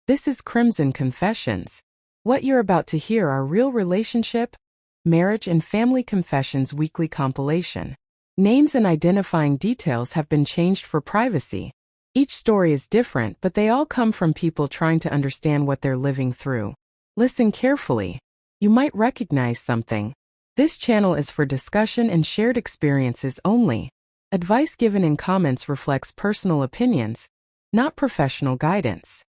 This is Crimson Confessions. What you're about to hear are real relationship, marriage, and family confessions weekly compilation. Names and identifying details have been changed for privacy. Each story is different, but they all come from people trying to understand what they're living through. Listen carefully. You might recognize something. This channel is for discussion and shared experiences only. Advice given in comments reflects personal opinions, not professional guidance.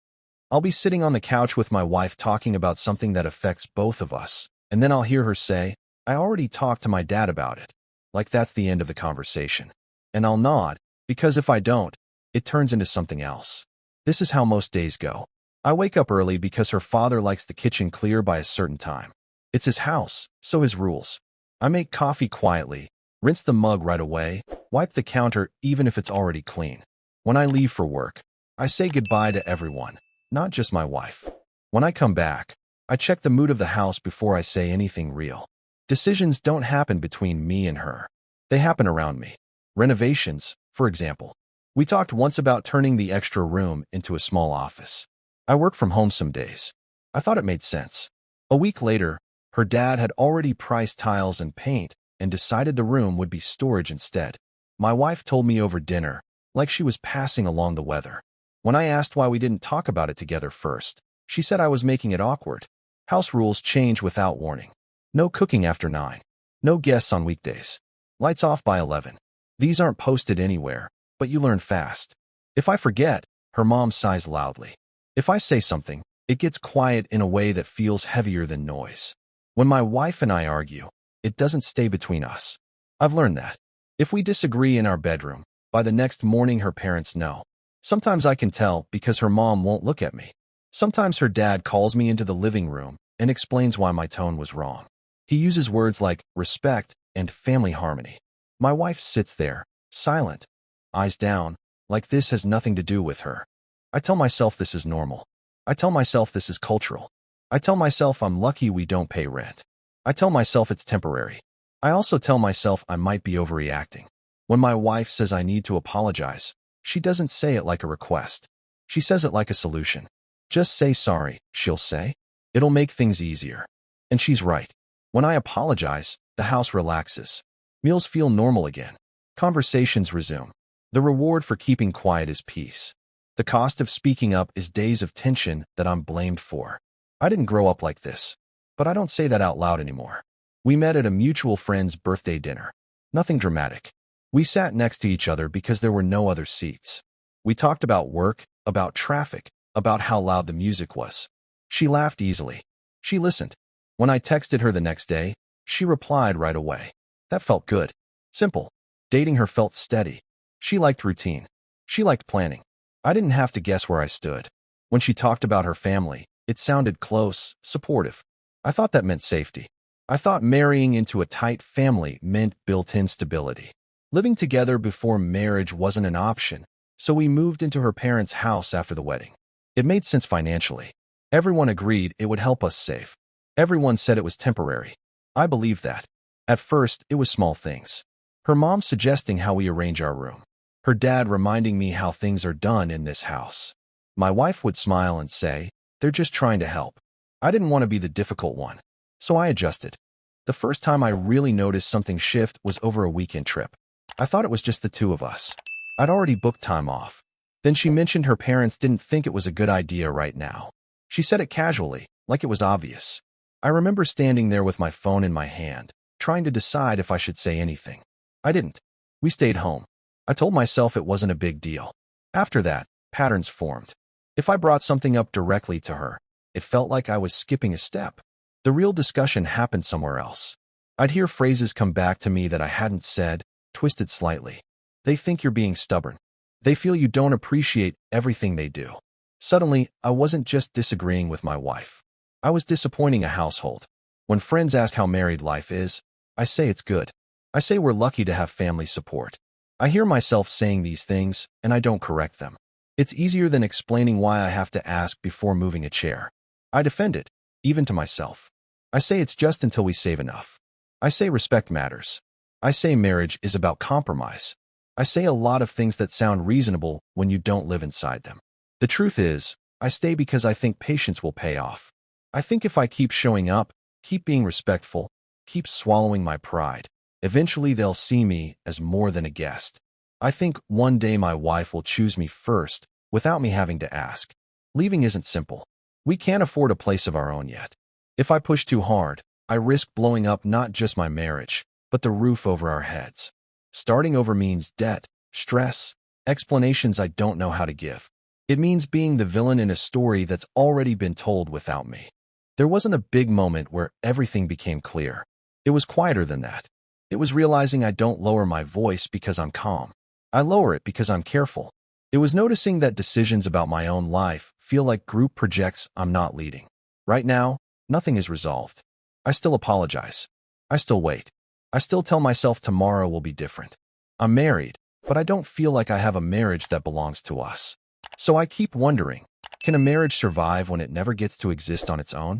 I'll be sitting on the couch with my wife talking about something that affects both of us, and then I'll hear her say, "I already talked to my dad about it." Like that's the end of the conversation. And I'll nod, because if I don't, it turns into something else. This is how most days go. I wake up early because her father likes the kitchen clear by a certain time. It's his house, so his rules. I make coffee quietly, rinse the mug right away, wipe the counter even if it's already clean. When I leave for work, I say goodbye to everyone, not just my wife. When I come back, I check the mood of the house before I say anything real. Decisions don't happen between me and her. They happen around me. Renovations, for example. We talked once about turning the extra room into a small office. I work from home some days. I thought it made sense. A week later, her dad had already priced tiles and paint and decided the room would be storage instead. My wife told me over dinner, like she was passing along the weather. When I asked why we didn't talk about it together first, she said I was making it awkward. House rules change without warning. No cooking after 9. No guests on weekdays. Lights off by 11. These aren't posted anywhere, but you learn fast. If I forget, her mom sighs loudly. If I say something, it gets quiet in a way that feels heavier than noise. When my wife and I argue, it doesn't stay between us. I've learned that. If we disagree in our bedroom, by the next morning her parents know. Sometimes I can tell because her mom won't look at me. Sometimes her dad calls me into the living room and explains why my tone was wrong. He uses words like respect and family harmony. My wife sits there, silent, eyes down, like this has nothing to do with her. I tell myself this is normal. I tell myself this is cultural. I tell myself I'm lucky we don't pay rent. I tell myself it's temporary. I also tell myself I might be overreacting. When my wife says I need to apologize, she doesn't say it like a request. She says it like a solution. Just say sorry, she'll say. It'll make things easier. And she's right. When I apologize, the house relaxes. Meals feel normal again. Conversations resume. The reward for keeping quiet is peace. The cost of speaking up is days of tension that I'm blamed for. I didn't grow up like this, but I don't say that out loud anymore. We met at a mutual friend's birthday dinner. Nothing dramatic. We sat next to each other because there were no other seats. We talked about work, about traffic, about how loud the music was. She laughed easily. She listened. When I texted her the next day, she replied right away. That felt good. Simple. Dating her felt steady. She liked routine. She liked planning. I didn't have to guess where I stood. When she talked about her family, it sounded close, supportive. I thought that meant safety. I thought marrying into a tight family meant built-in stability. Living together before marriage wasn't an option, so we moved into her parents' house after the wedding. It made sense financially. Everyone agreed it would help us save. Everyone said it was temporary. I believed that. At first, it was small things. Her mom suggesting how we arrange our room. Her dad reminding me how things are done in this house. My wife would smile and say, "They're just trying to help." I didn't want to be the difficult one, so I adjusted. The first time I really noticed something shift was over a weekend trip. I thought it was just the two of us. I'd already booked time off. Then she mentioned her parents didn't think it was a good idea right now. She said it casually, like it was obvious. I remember standing there with my phone in my hand, trying to decide if I should say anything. I didn't. We stayed home. I told myself it wasn't a big deal. After that, patterns formed. If I brought something up directly to her, it felt like I was skipping a step. The real discussion happened somewhere else. I'd hear phrases come back to me that I hadn't said, twisted slightly. They think you're being stubborn. They feel you don't appreciate everything they do. Suddenly, I wasn't just disagreeing with my wife. I was disappointing a household. When friends ask how married life is, I say it's good. I say we're lucky to have family support. I hear myself saying these things, and I don't correct them. It's easier than explaining why I have to ask before moving a chair. I defend it, even to myself. I say it's just until we save enough. I say respect matters. I say marriage is about compromise. I say a lot of things that sound reasonable when you don't live inside them. The truth is, I stay because I think patience will pay off. I think if I keep showing up, keep being respectful, keep swallowing my pride, eventually they'll see me as more than a guest. I think one day my wife will choose me first, without me having to ask. Leaving isn't simple. We can't afford a place of our own yet. If I push too hard, I risk blowing up not just my marriage, but the roof over our heads. Starting over means debt, stress, explanations I don't know how to give. It means being the villain in a story that's already been told without me. There wasn't a big moment where everything became clear. It was quieter than that. It was realizing I don't lower my voice because I'm calm. I lower it because I'm careful. It was noticing that decisions about my own life feel like group projects I'm not leading. Right now, nothing is resolved. I still apologize. I still wait. I still tell myself tomorrow will be different. I'm married, but I don't feel like I have a marriage that belongs to us. So I keep wondering, can a marriage survive when it never gets to exist on its own?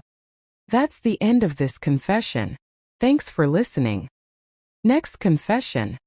That's the end of this confession. Thanks for listening. Next confession.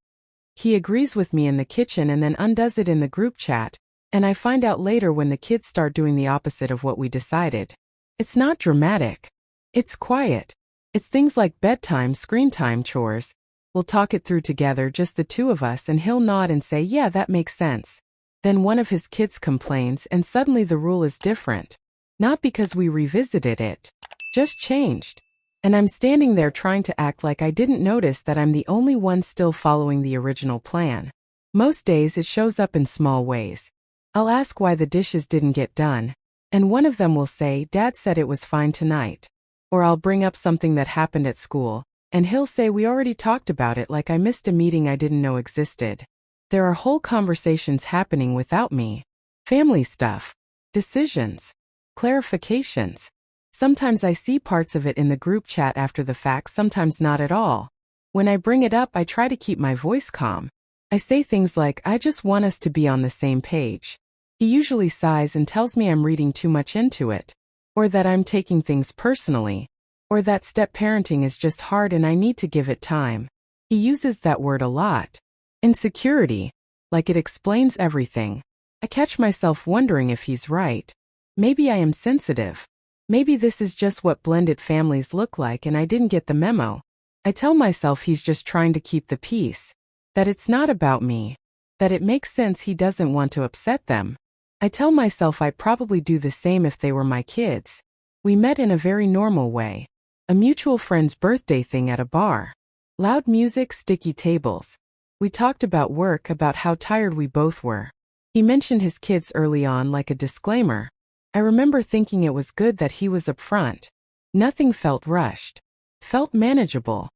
He agrees with me in the kitchen and then undoes it in the group chat, and I find out later when the kids start doing the opposite of what we decided. It's not dramatic. It's quiet. It's things like bedtime, screen time, chores. We'll talk it through together, just the two of us, and he'll nod and say, yeah, that makes sense. Then one of his kids complains, and suddenly the rule is different. Not because we revisited it. Just changed. And I'm standing there trying to act like I didn't notice that I'm the only one still following the original plan. Most days it shows up in small ways. I'll ask why the dishes didn't get done, and one of them will say, Dad said it was fine tonight. Or I'll bring up something that happened at school, and he'll say we already talked about it, like I missed a meeting I didn't know existed. There are whole conversations happening without me. Family stuff. Decisions. Clarifications. Sometimes I see parts of it in the group chat after the fact, sometimes not at all. When I bring it up, I try to keep my voice calm. I say things like, I just want us to be on the same page. He usually sighs and tells me I'm reading too much into it, or that I'm taking things personally, or that step-parenting is just hard and I need to give it time. He uses that word a lot. Insecurity. Like it explains everything. I catch myself wondering if he's right. Maybe I am sensitive. Maybe this is just what blended families look like and I didn't get the memo. I tell myself he's just trying to keep the peace. That it's not about me. That it makes sense he doesn't want to upset them. I tell myself I'd probably do the same if they were my kids. We met in a very normal way. A mutual friend's birthday thing at a bar. Loud music, sticky tables. We talked about work, about how tired we both were. He mentioned his kids early on like a disclaimer. I remember thinking it was good that he was upfront. Nothing felt rushed. Felt manageable.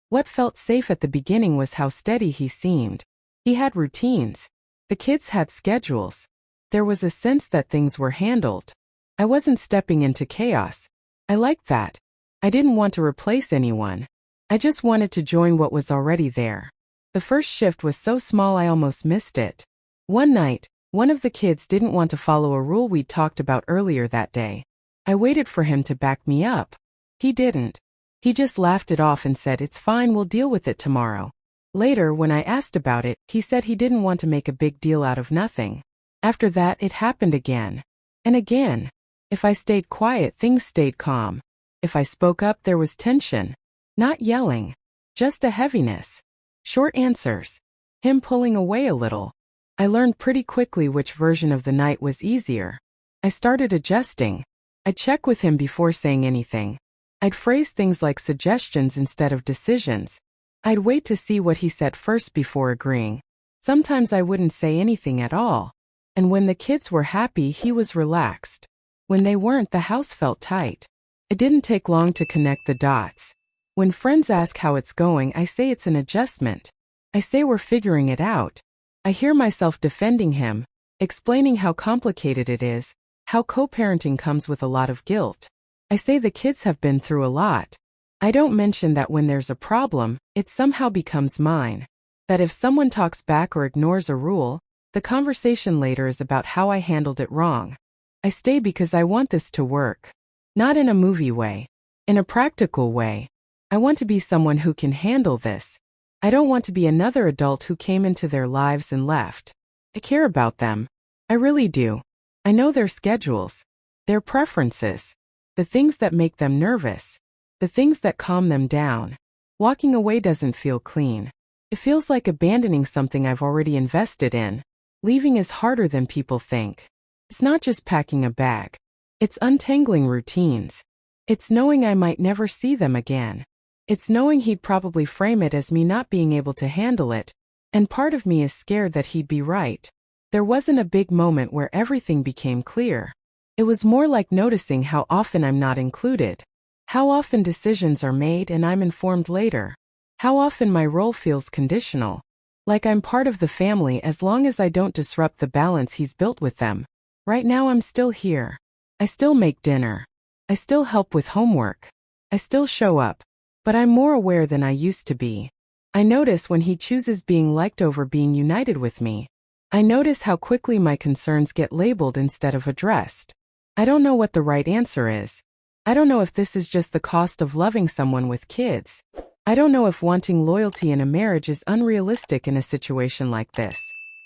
What felt safe at the beginning was how steady he seemed. He had routines. The kids had schedules. There was a sense that things were handled. I wasn't stepping into chaos. I liked that. I didn't want to replace anyone. I just wanted to join what was already there. The first shift was so small I almost missed it. One night, one of the kids didn't want to follow a rule we'd talked about earlier that day. I waited for him to back me up. He didn't. He just laughed it off and said, it's fine, we'll deal with it tomorrow. Later, when I asked about it, he said he didn't want to make a big deal out of nothing. After that, it happened again. And again. If I stayed quiet, things stayed calm. If I spoke up, there was tension. Not yelling. Just a heaviness. Short answers. Him pulling away a little. I learned pretty quickly which version of the night was easier. I started adjusting. I'd check with him before saying anything. I'd phrase things like suggestions instead of decisions. I'd wait to see what he said first before agreeing. Sometimes I wouldn't say anything at all. And when the kids were happy, he was relaxed. When they weren't, the house felt tight. It didn't take long to connect the dots. When friends ask how it's going, I say it's an adjustment. I say we're figuring it out. I hear myself defending him, explaining how complicated it is, how co-parenting comes with a lot of guilt. I say the kids have been through a lot. I don't mention that when there's a problem, it somehow becomes mine. That if someone talks back or ignores a rule, the conversation later is about how I handled it wrong. I stay because I want this to work. Not in a movie way. In a practical way. I want to be someone who can handle this. I don't want to be another adult who came into their lives and left. I care about them. I really do. I know their schedules. their preferences, the things that make them nervous, the things that calm them down. Walking away doesn't feel clean. It feels like abandoning something I've already invested in. Leaving is harder than people think. It's not just packing a bag. It's untangling routines. It's knowing I might never see them again. It's knowing he'd probably frame it as me not being able to handle it, and part of me is scared that he'd be right. There wasn't a big moment where everything became clear. It was more like noticing how often I'm not included. How often decisions are made and I'm informed later. How often my role feels conditional. Like I'm part of the family as long as I don't disrupt the balance he's built with them. Right now I'm still here. I still make dinner. I still help with homework. I still show up. But I'm more aware than I used to be. I notice when he chooses being liked over being united with me. I notice how quickly my concerns get labeled instead of addressed. I don't know what the right answer is. I don't know if this is just the cost of loving someone with kids. I don't know if wanting loyalty in a marriage is unrealistic in a situation like this.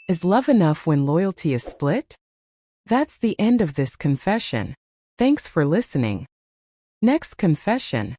Is love enough when loyalty is split? That's the end of this confession. Thanks for listening. Next confession.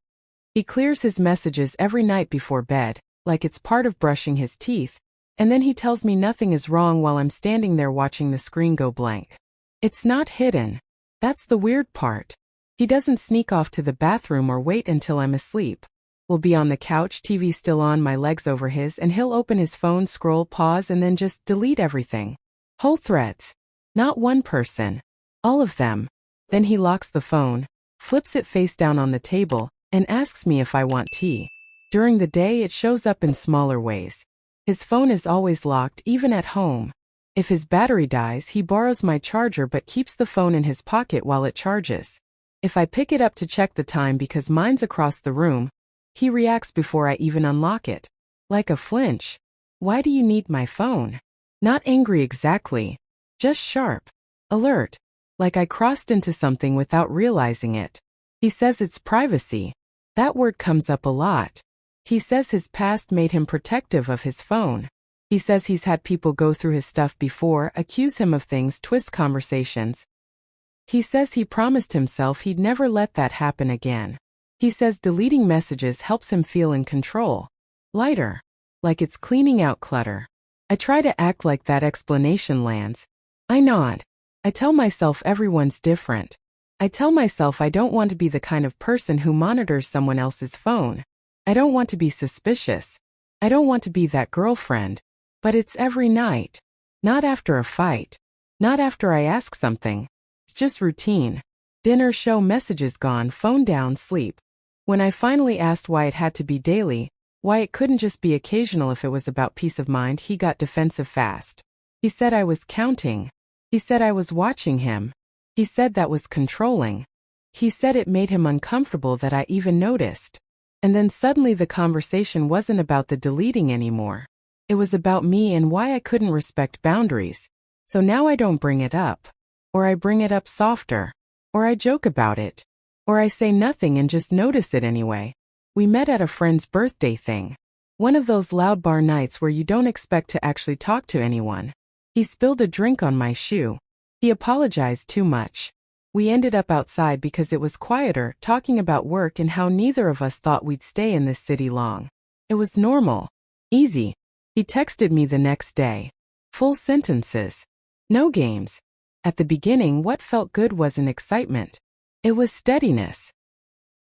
He clears his messages every night before bed, like it's part of brushing his teeth, and then he tells me nothing is wrong while I'm standing there watching the screen go blank. It's not hidden. That's the weird part. He doesn't sneak off to the bathroom or wait until I'm asleep. We'll be on the couch, TV still on, my legs over his, and he'll open his phone, scroll, pause, and then just delete everything. Whole threads. Not one person. All of them. Then he locks the phone, flips it face down on the table, and asks me if I want tea. During the day it shows up in smaller ways. His phone is always locked, even at home. If his battery dies, he borrows my charger but keeps the phone in his pocket while it charges. If I pick it up to check the time because mine's across the room, he reacts before I even unlock it. Like a flinch. Why do you need my phone? Not angry exactly. Just sharp. Alert. Like I crossed into something without realizing it. He says it's privacy. That word comes up a lot. He says his past made him protective of his phone. He says he's had people go through his stuff before, accuse him of things, twist conversations. He says he promised himself he'd never let that happen again. He says deleting messages helps him feel in control. Lighter. Like it's cleaning out clutter. I try to act like that explanation lands. I nod. I tell myself everyone's different. I tell myself I don't want to be the kind of person who monitors someone else's phone. I don't want to be suspicious. I don't want to be that girlfriend. But it's every night. Not after a fight. Not after I ask something. It's just routine. Dinner, show, messages gone, phone down, sleep. When I finally asked why it had to be daily, why it couldn't just be occasional if it was about peace of mind, he got defensive fast. He said I was counting. He said I was watching him. He said that was controlling. He said it made him uncomfortable that I even noticed. And then suddenly the conversation wasn't about the deleting anymore. It was about me and why I couldn't respect boundaries. So now I don't bring it up. Or I bring it up softer. Or I joke about it. Or I say nothing and just notice it anyway. We met at a friend's birthday thing. One of those loud bar nights where you don't expect to actually talk to anyone. He spilled a drink on my shoe. He apologized too much. We ended up outside because it was quieter, talking about work and how neither of us thought we'd stay in this city long. It was normal. Easy. He texted me the next day. Full sentences. No games. At the beginning, what felt good wasn't excitement. It was steadiness.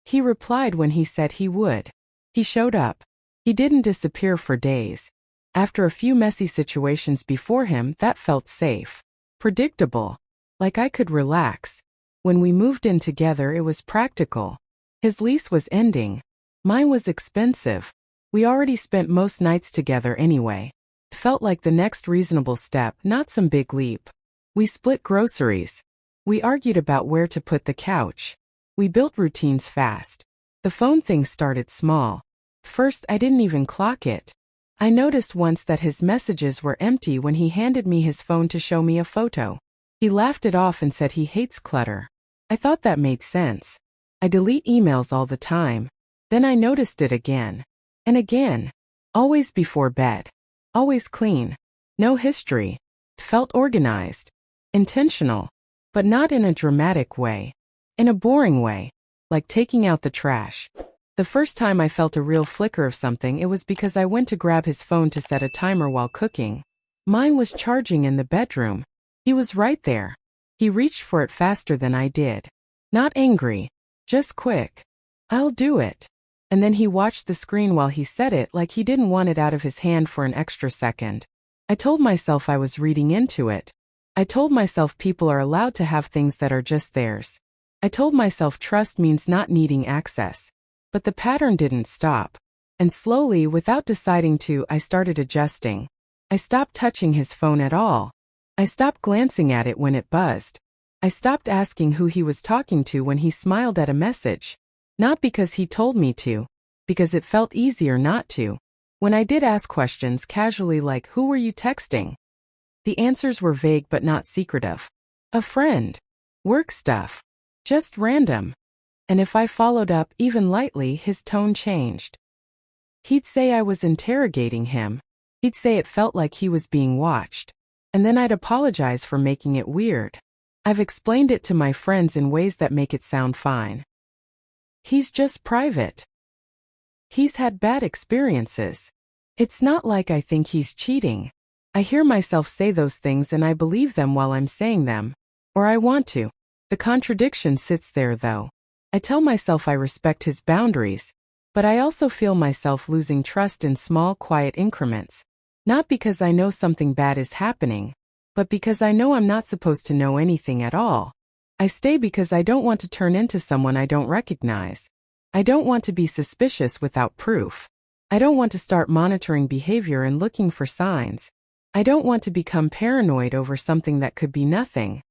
He replied when he said he would. He showed up. He didn't disappear for days. After a few messy situations before him, that felt safe. Predictable. Like I could relax. When we moved in together, it was practical. His lease was ending. Mine was expensive. We already spent most nights together anyway. It felt like the next reasonable step, not some big leap. We split groceries. We argued about where to put the couch. We built routines fast. The phone thing started small. First, I didn't even clock it. I noticed once that his messages were empty when he handed me his phone to show me a photo. He laughed it off and said he hates clutter. I thought that made sense. I delete emails all the time. Then I noticed it again. And again. Always before bed. Always clean. No history. Felt organized. Intentional. But not in a dramatic way. In a boring way. Like taking out the trash. The first time I felt a real flicker of something, it was because I went to grab his phone to set a timer while cooking. Mine was charging in the bedroom. He was right there. He reached for it faster than I did. Not angry. Just quick. I'll do it. And then he watched the screen while he said it like he didn't want it out of his hand for an extra second. I told myself I was reading into it. I told myself people are allowed to have things that are just theirs. I told myself trust means not needing access. But the pattern didn't stop. And slowly, without deciding to, I started adjusting. I stopped touching his phone at all. I stopped glancing at it when it buzzed. I stopped asking who he was talking to when he smiled at a message. Not because he told me to, because it felt easier not to. When I did ask questions casually like, who were you texting? The answers were vague but not secretive. A friend. Work stuff. Just random. And if I followed up even lightly, his tone changed. He'd say I was interrogating him. He'd say it felt like he was being watched. And then I'd apologize for making it weird. I've explained it to my friends in ways that make it sound fine. He's just private. He's had bad experiences. It's not like I think he's cheating. I hear myself say those things and I believe them while I'm saying them. Or I want to. The contradiction sits there though. I tell myself I respect his boundaries, but I also feel myself losing trust in small, quiet increments. Not because I know something bad is happening, but because I know I'm not supposed to know anything at all. I stay because I don't want to turn into someone I don't recognize. I don't want to be suspicious without proof. I don't want to start monitoring behavior and looking for signs. I don't want to become paranoid over something that could be nothing.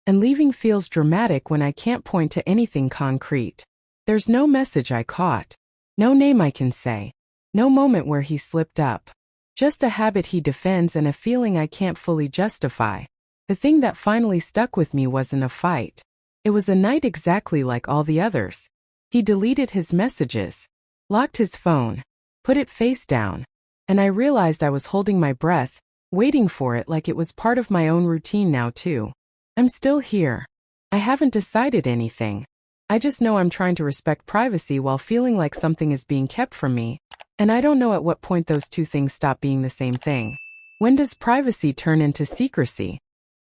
And leaving feels dramatic when I can't point to anything concrete. There's no message I caught. No name I can say. No moment where he slipped up. Just a habit he defends and a feeling I can't fully justify. The thing that finally stuck with me wasn't a fight. It was a night exactly like all the others. He deleted his messages, locked his phone, put it face down, and I realized I was holding my breath, waiting for it like it was part of my own routine now too. I'm still here. I haven't decided anything. I just know I'm trying to respect privacy while feeling like something is being kept from me, and I don't know at what point those two things stop being the same thing. When does privacy turn into secrecy?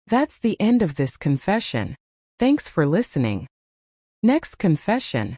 That's the end of this confession. Thanks for listening. Next confession.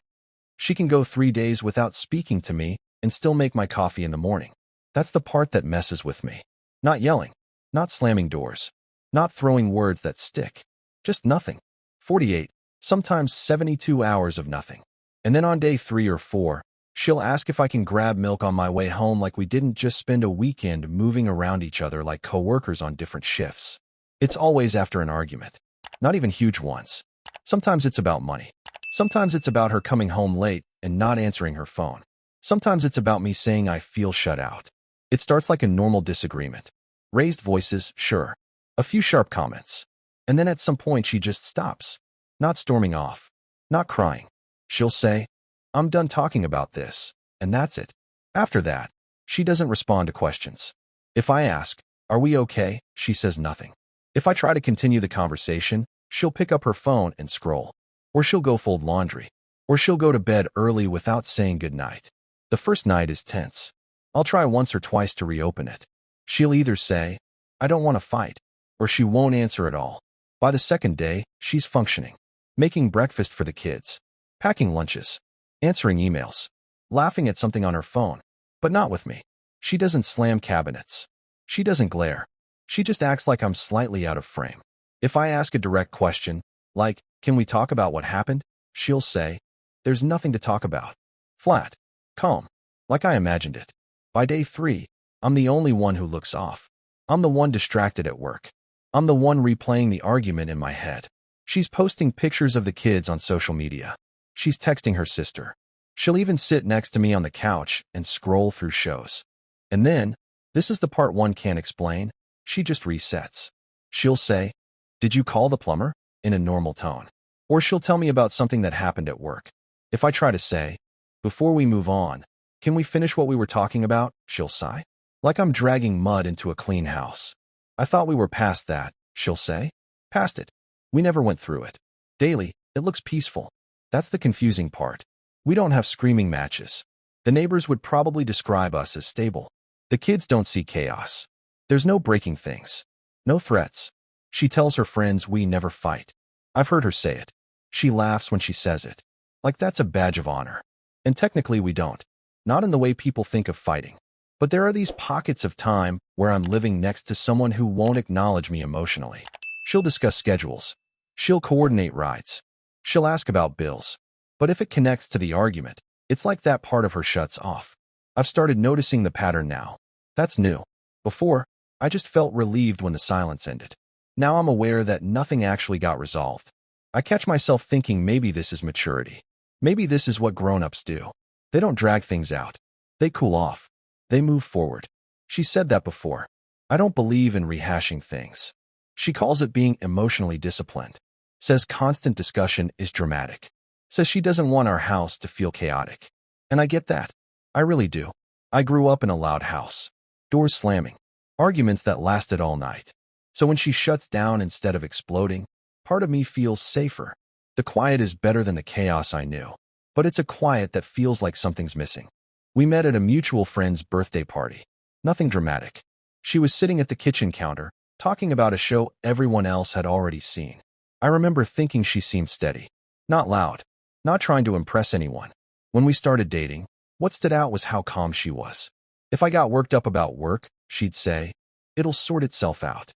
She can go 3 days without speaking to me and still make my coffee in the morning. That's the part that messes with me. Not yelling, not slamming doors, not throwing words that stick. Just nothing. 48, sometimes 72 hours of nothing. And then on day 3 or 4, she'll ask if I can grab milk on my way home like we didn't just spend a weekend moving around each other like coworkers on different shifts. It's always after an argument. Not even huge ones. Sometimes it's about money. Sometimes it's about her coming home late and not answering her phone. Sometimes it's about me saying I feel shut out. It starts like a normal disagreement. Raised voices, sure. A few sharp comments. And then at some point she just stops. Not storming off. Not crying. She'll say, I'm done talking about this. And that's it. After that, she doesn't respond to questions. If I ask, are we okay? She says nothing. If I try to continue the conversation, she'll pick up her phone and scroll. Or she'll go fold laundry. Or she'll go to bed early without saying goodnight. The first night is tense. I'll try once or twice to reopen it. She'll either say, I don't want to fight, or she won't answer at all. By the second day, she's functioning. Making breakfast for the kids. Packing lunches. Answering emails. Laughing at something on her phone. But not with me. She doesn't slam cabinets. She doesn't glare. She just acts like I'm slightly out of frame. If I ask a direct question, like, can we talk about what happened? She'll say, there's nothing to talk about. Flat. Calm. Like I imagined it. By day 3, I'm the only one who looks off. I'm the one distracted at work. I'm the one replaying the argument in my head. She's posting pictures of the kids on social media. She's texting her sister. She'll even sit next to me on the couch and scroll through shows. And then, this is the part one can't explain, she just resets. She'll say, did you call the plumber? In a normal tone. Or she'll tell me about something that happened at work. If I try to say, before we move on, can we finish what we were talking about? She'll sigh. Like I'm dragging mud into a clean house. I thought we were past that, she'll say. Past it. We never went through it. Daily, it looks peaceful. That's the confusing part. We don't have screaming matches. The neighbors would probably describe us as stable. The kids don't see chaos. There's no breaking things. No threats. She tells her friends we never fight. I've heard her say it. She laughs when she says it. Like that's a badge of honor. And technically we don't. Not in the way people think of fighting. But there are these pockets of time where I'm living next to someone who won't acknowledge me emotionally. She'll discuss schedules. She'll coordinate rides. She'll ask about bills. But if it connects to the argument, it's like that part of her shuts off. I've started noticing the pattern now. That's new. Before, I just felt relieved when the silence ended. Now I'm aware that nothing actually got resolved. I catch myself thinking maybe this is maturity. Maybe this is what grown-ups do. They don't drag things out. They cool off. They move forward. She said that before. I don't believe in rehashing things. She calls it being emotionally disciplined. Says constant discussion is dramatic. Says she doesn't want our house to feel chaotic. And I get that. I really do. I grew up in a loud house. Doors slamming. Arguments that lasted all night. So when she shuts down instead of exploding, part of me feels safer. The quiet is better than the chaos I knew. But it's a quiet that feels like something's missing. We met at a mutual friend's birthday party. Nothing dramatic. She was sitting at the kitchen counter, talking about a show everyone else had already seen. I remember thinking she seemed steady. Not loud. Not trying to impress anyone. When we started dating, what stood out was how calm she was. If I got worked up about work, she'd say, "It'll sort itself out."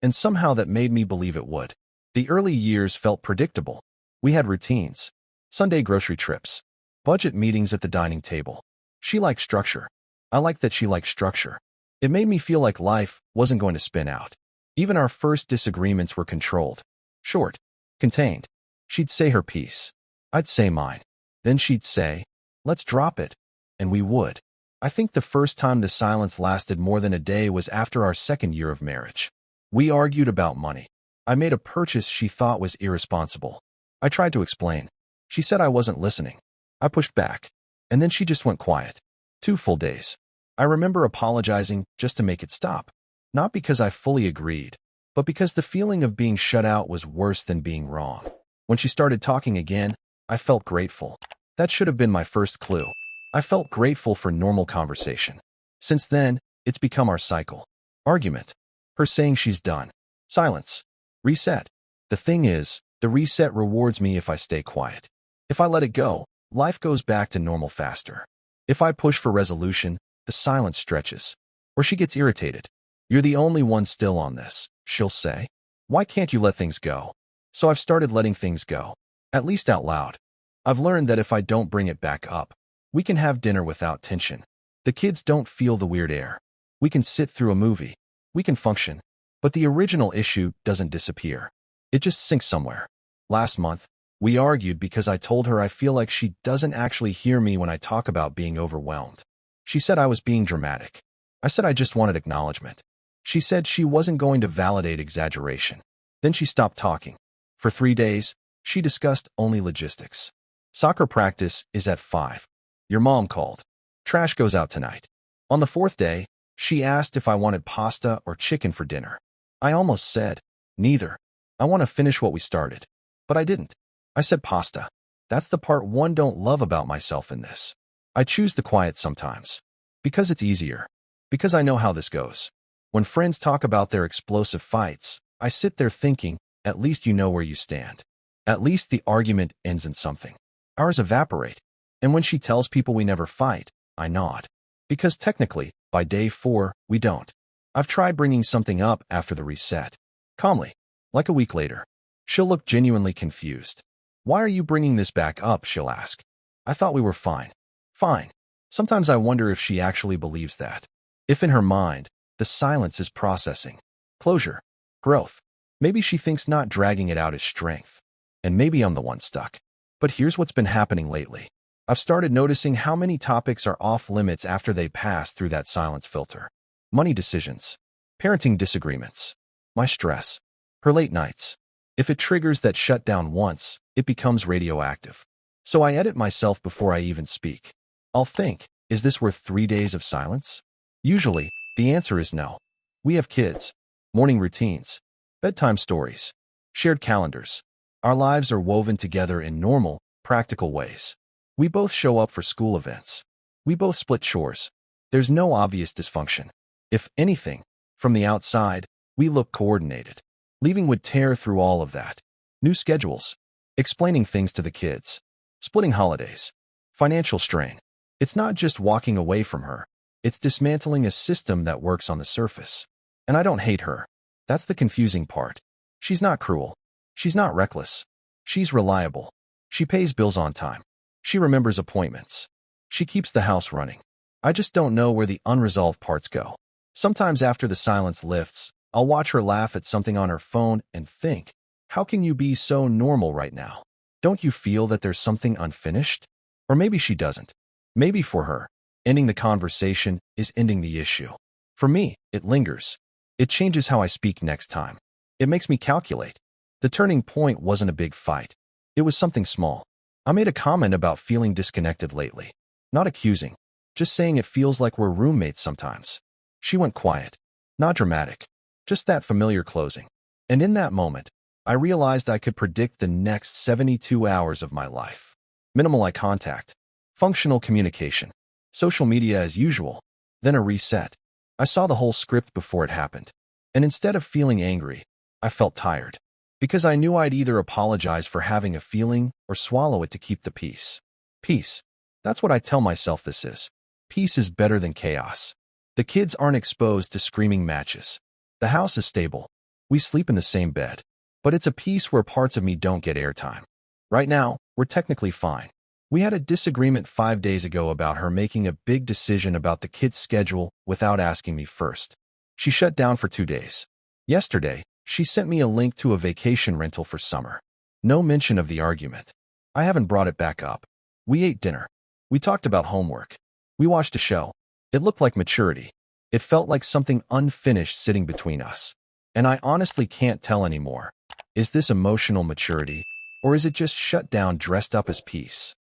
And somehow that made me believe it would. The early years felt predictable. We had routines. Sunday grocery trips. Budget meetings at the dining table. She liked structure. I liked that she liked structure. It made me feel like life wasn't going to spin out. Even our first disagreements were controlled. Short. Contained. She'd say her piece. I'd say mine. Then she'd say, "Let's drop it." And we would. I think the first time the silence lasted more than a day was after our second year of marriage. We argued about money. I made a purchase she thought was irresponsible. I tried to explain. She said I wasn't listening. I pushed back. And then she just went quiet. 2 full days. I remember apologizing just to make it stop. Not because I fully agreed, but because the feeling of being shut out was worse than being wrong. When she started talking again, I felt grateful. That should have been my first clue. I felt grateful for normal conversation. Since then, it's become our cycle. Argument. Her saying she's done. Silence. Reset. The thing is, the reset rewards me if I stay quiet. If I let it go, life goes back to normal faster. If I push for resolution, the silence stretches. Or she gets irritated. "You're the only one still on this," she'll say. "Why can't you let things go?" So I've started letting things go. At least out loud. I've learned that if I don't bring it back up, we can have dinner without tension. The kids don't feel the weird air. We can sit through a movie. We can function. But the original issue doesn't disappear. It just sinks somewhere. Last month, we argued because I told her I feel like she doesn't actually hear me when I talk about being overwhelmed. She said I was being dramatic. I said I just wanted acknowledgement. She said she wasn't going to validate exaggeration. Then she stopped talking. For 3 days, she discussed only logistics. Soccer practice is at 5. Your mom called. Trash goes out tonight. On the 4th day, she asked if I wanted pasta or chicken for dinner. I almost said, neither. I want to finish what we started. But I didn't. I said pasta. That's the part one don't love about myself in this. I choose the quiet sometimes. Because it's easier. Because I know how this goes. When friends talk about their explosive fights, I sit there thinking, at least you know where you stand. At least the argument ends in something. Ours evaporate. And when she tells people we never fight, I nod. Because technically, by day 4, we don't. I've tried bringing something up after the reset. Calmly. Like a week later. She'll look genuinely confused. Why are you bringing this back up, she'll ask. I thought we were fine. Fine. Sometimes I wonder if she actually believes that. If in her mind, the silence is processing. Closure. Growth. Maybe she thinks not dragging it out is strength. And maybe I'm the one stuck. But here's what's been happening lately. I've started noticing how many topics are off limits after they pass through that silence filter. Money decisions. Parenting disagreements. My stress. Her late nights. If it triggers that shutdown once, it becomes radioactive. So I edit myself before I even speak. I'll think, is this worth 3 days of silence? Usually, the answer is no. We have kids. Morning routines. Bedtime stories. Shared calendars. Our lives are woven together in normal, practical ways. We both show up for school events. We both split chores. There's no obvious dysfunction. If anything, from the outside, we look coordinated. Leaving would tear through all of that. New schedules. Explaining things to the kids. Splitting holidays. Financial strain. It's not just walking away from her. It's dismantling a system that works on the surface. And I don't hate her. That's the confusing part. She's not cruel. She's not reckless. She's reliable. She pays bills on time. She remembers appointments. She keeps the house running. I just don't know where the unresolved parts go. Sometimes after the silence lifts, I'll watch her laugh at something on her phone and think, how can you be so normal right now? Don't you feel that there's something unfinished? Or maybe she doesn't. Maybe for her, ending the conversation is ending the issue. For me, it lingers. It changes how I speak next time. It makes me calculate. The turning point wasn't a big fight. It was something small. I made a comment about feeling disconnected lately. Not accusing. Just saying it feels like we're roommates sometimes. She went quiet. Not dramatic. Just that familiar closing. And in that moment, I realized I could predict the next 72 hours of my life. Minimal eye contact. Functional communication. Social media as usual. Then a reset. I saw the whole script before it happened. And instead of feeling angry, I felt tired. Because I knew I'd either apologize for having a feeling or swallow it to keep the peace. Peace. That's what I tell myself this is. Peace is better than chaos. The kids aren't exposed to screaming matches. The house is stable. We sleep in the same bed. But it's a peace where parts of me don't get airtime. Right now, we're technically fine. We had a disagreement 5 days ago about her making a big decision about the kids' schedule without asking me first. She shut down for 2 days. Yesterday, she sent me a link to a vacation rental for summer. No mention of the argument. I haven't brought it back up. We ate dinner. We talked about homework. We watched a show. It looked like maturity. It felt like something unfinished sitting between us. And I honestly can't tell anymore. Is this emotional maturity, or is it just shut down dressed up as peace?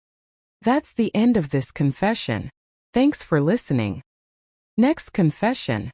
That's the end of this confession. Thanks for listening. Next confession.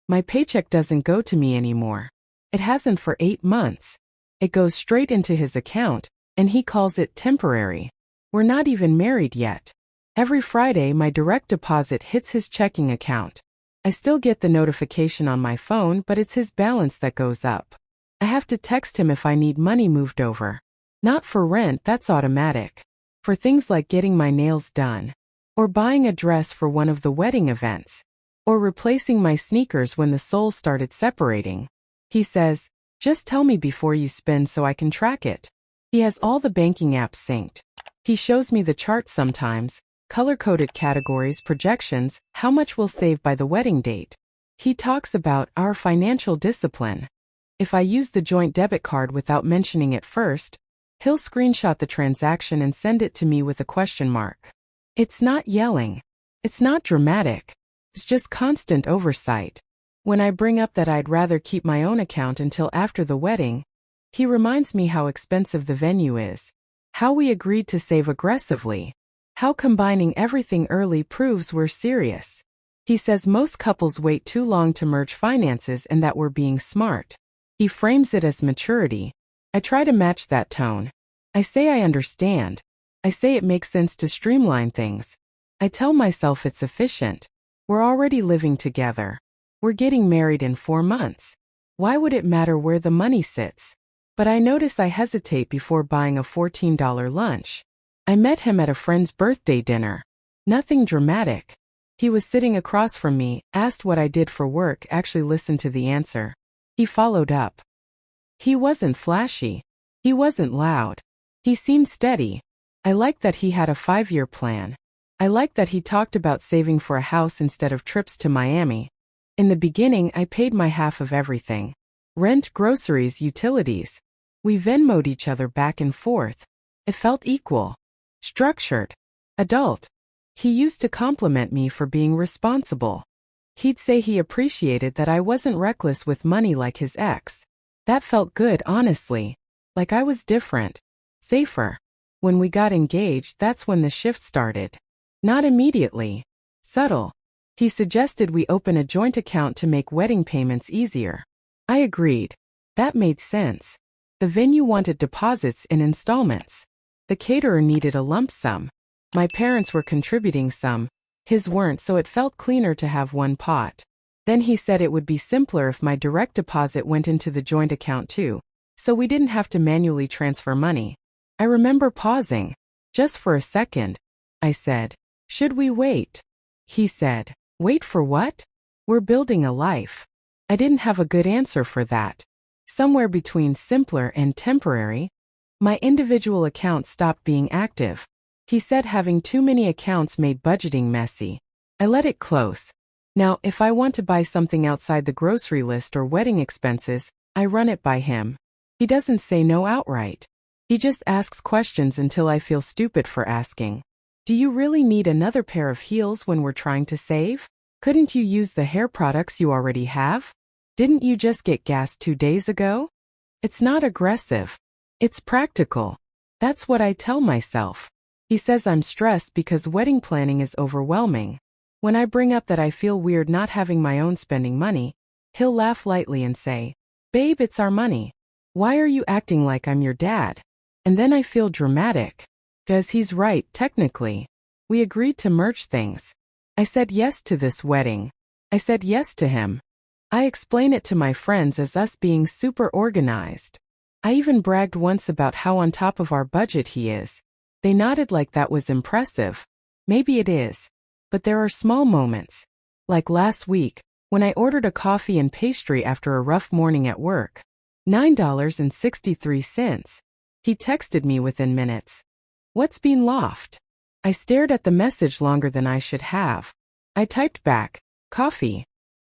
My paycheck doesn't go to me anymore. It hasn't for 8 months. It goes straight into his account, and he calls it temporary. We're not even married yet. Every Friday, my direct deposit hits his checking account. I still get the notification on my phone, but it's his balance that goes up. I have to text him if I need money moved over. Not for rent, that's automatic. For things like getting my nails done, or buying a dress for one of the wedding events, or replacing my sneakers when the soles started separating. He says, just tell me before you spend so I can track it. He has all the banking apps synced. He shows me the charts sometimes, color-coded categories, projections, how much we'll save by the wedding date. He talks about our financial discipline. If I use the joint debit card without mentioning it first, he'll screenshot the transaction and send it to me with a question mark. It's not yelling. It's not dramatic. It's just constant oversight. When I bring up that I'd rather keep my own account until after the wedding, he reminds me how expensive the venue is, how we agreed to save aggressively, how combining everything early proves we're serious. He says most couples wait too long to merge finances and that we're being smart. He frames it as maturity. I try to match that tone. I say I understand. I say it makes sense to streamline things. I tell myself it's efficient. We're already living together. We're getting married in 4 months. Why would it matter where the money sits? But I notice I hesitate before buying a $14 lunch. I met him at a friend's birthday dinner. Nothing dramatic. He was sitting across from me, asked what I did for work, actually listened to the answer. He followed up. He wasn't flashy. He wasn't loud. He seemed steady. I liked that he had a 5-year plan. I liked that he talked about saving for a house instead of trips to Miami. In the beginning, I paid my half of everything. Rent, groceries, utilities. We Venmo'd each other back and forth. It felt equal. Structured. Adult. He used to compliment me for being responsible. He'd say he appreciated that I wasn't reckless with money like his ex. That felt good, honestly. Like I was different. Safer. When we got engaged, that's when the shift started. Not immediately. Subtle. He suggested we open a joint account to make wedding payments easier. I agreed. That made sense. The venue wanted deposits in installments. The caterer needed a lump sum. My parents were contributing some. His weren't, so it felt cleaner to have one pot. Then he said it would be simpler if my direct deposit went into the joint account too, so we didn't have to manually transfer money. I remember pausing. Just for a second. I said, "Should we wait?" He said, "Wait for what?" "We're building a life." I didn't have a good answer for that. Somewhere between simpler and temporary. My individual account stopped being active. He said having too many accounts made budgeting messy. I let it close. Now, if I want to buy something outside the grocery list or wedding expenses, I run it by him. He doesn't say no outright. He just asks questions until I feel stupid for asking. Do you really need another pair of heels when we're trying to save? Couldn't you use the hair products you already have? Didn't you just get gas 2 days ago? It's not aggressive. It's practical. That's what I tell myself. He says I'm stressed because wedding planning is overwhelming. When I bring up that I feel weird not having my own spending money, he'll laugh lightly and say, "Babe, it's our money. Why are you acting like I'm your dad?" And then I feel dramatic. 'Cause he's right, technically. We agreed to merge things. I said yes to this wedding. I said yes to him. I explain it to my friends as us being super organized. I even bragged once about how on top of our budget he is. They nodded like that was impressive. Maybe it is. But there are small moments. Like last week, when I ordered a coffee and pastry after a rough morning at work. $9.63. He texted me within minutes. "What's been loft?" I stared at the message longer than I should have. I typed back, "Coffee."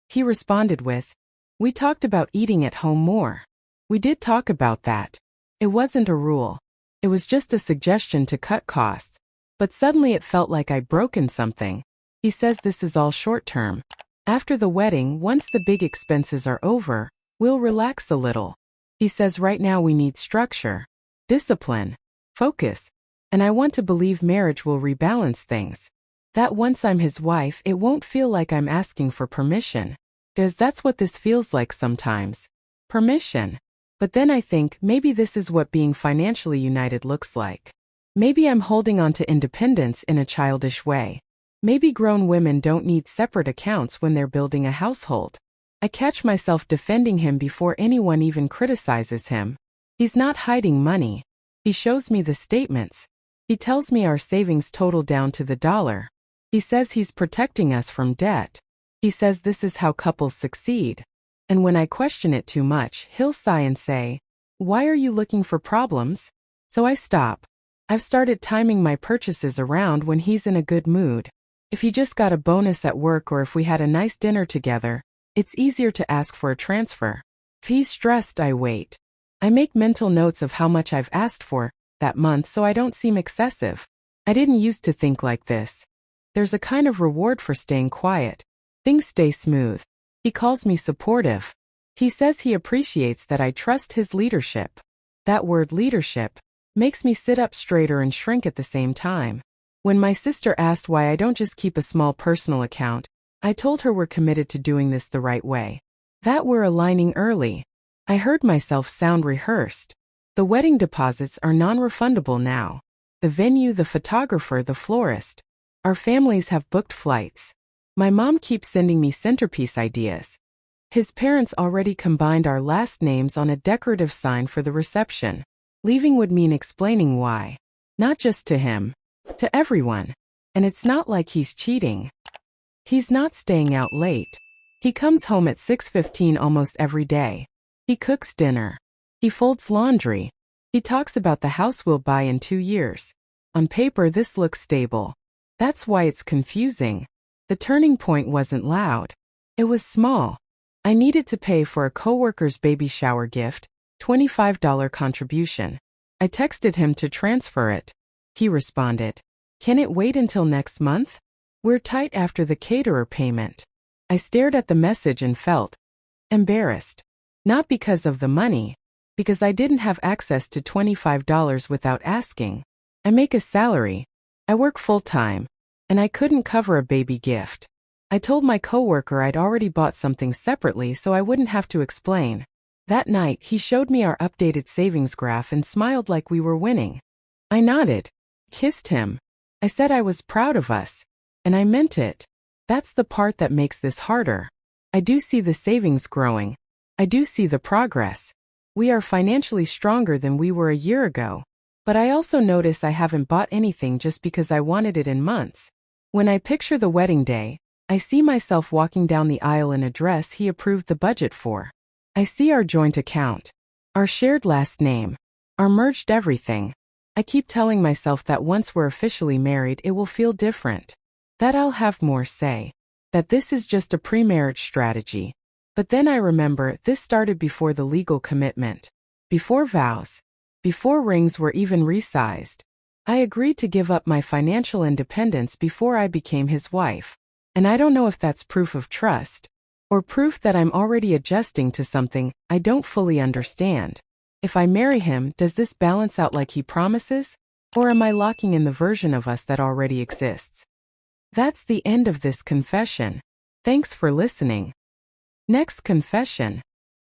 He responded with, "We talked about eating at home more." We did talk about that. It wasn't a rule. It was just a suggestion to cut costs. But suddenly it felt like I'd broken something. He says this is all short term. After the wedding, once the big expenses are over, we'll relax a little. He says right now we need structure, discipline, focus. And I want to believe marriage will rebalance things. That once I'm his wife, it won't feel like I'm asking for permission. 'Cause that's what this feels like sometimes. Permission. But then I think maybe this is what being financially united looks like. Maybe I'm holding on to independence in a childish way. Maybe grown women don't need separate accounts when they're building a household. I catch myself defending him before anyone even criticizes him. He's not hiding money. He shows me the statements. He tells me our savings total down to the dollar. He says he's protecting us from debt. He says this is how couples succeed. And when I question it too much, he'll sigh and say, "Why are you looking for problems?" So I stop. I've started timing my purchases around when he's in a good mood. If he just got a bonus at work or if we had a nice dinner together, it's easier to ask for a transfer. If he's stressed, I wait. I make mental notes of how much I've asked for that month so I don't seem excessive. I didn't used to think like this. There's a kind of reward for staying quiet. Things stay smooth. He calls me supportive. He says he appreciates that I trust his leadership. That word leadership makes me sit up straighter and shrink at the same time. When my sister asked why I don't just keep a small personal account, I told her we're committed to doing this the right way. That we're aligning early. I heard myself sound rehearsed. The wedding deposits are non-refundable now. The venue, the photographer, the florist. Our families have booked flights. My mom keeps sending me centerpiece ideas. His parents already combined our last names on a decorative sign for the reception. Leaving would mean explaining why. Not just to him. To everyone. And it's not like he's cheating. He's not staying out late. He comes home at 6:15 almost every day. He cooks dinner. He folds laundry. He talks about the house we'll buy in 2 years. On paper, this looks stable. That's why it's confusing. The turning point wasn't loud. It was small. I needed to pay for a coworker's baby shower gift, $25 contribution. I texted him to transfer it. He responded, "Can it wait until next month? We're tight after the caterer payment." I stared at the message and felt embarrassed. Not because of the money, because I didn't have access to $25 without asking. I make a salary. I work full-time. And I couldn't cover a baby gift. I told my coworker I'd already bought something separately so I wouldn't have to explain. That night, he showed me our updated savings graph and smiled like we were winning. I nodded, kissed him. I said I was proud of us. And I meant it. That's the part that makes this harder. I do see the savings growing. I do see the progress. We are financially stronger than we were a year ago. But I also notice I haven't bought anything just because I wanted it in months. When I picture the wedding day, I see myself walking down the aisle in a dress he approved the budget for. I see our joint account, our shared last name, our merged everything. I keep telling myself that once we're officially married, it will feel different. That I'll have more say. That this is just a pre-marriage strategy. But then I remember this started before the legal commitment. Before vows. Before rings were even resized. I agreed to give up my financial independence before I became his wife. And I don't know if that's proof of trust, or proof that I'm already adjusting to something I don't fully understand. If I marry him, does this balance out like he promises? Or am I locking in the version of us that already exists? That's the end of this confession. Thanks for listening. Next confession.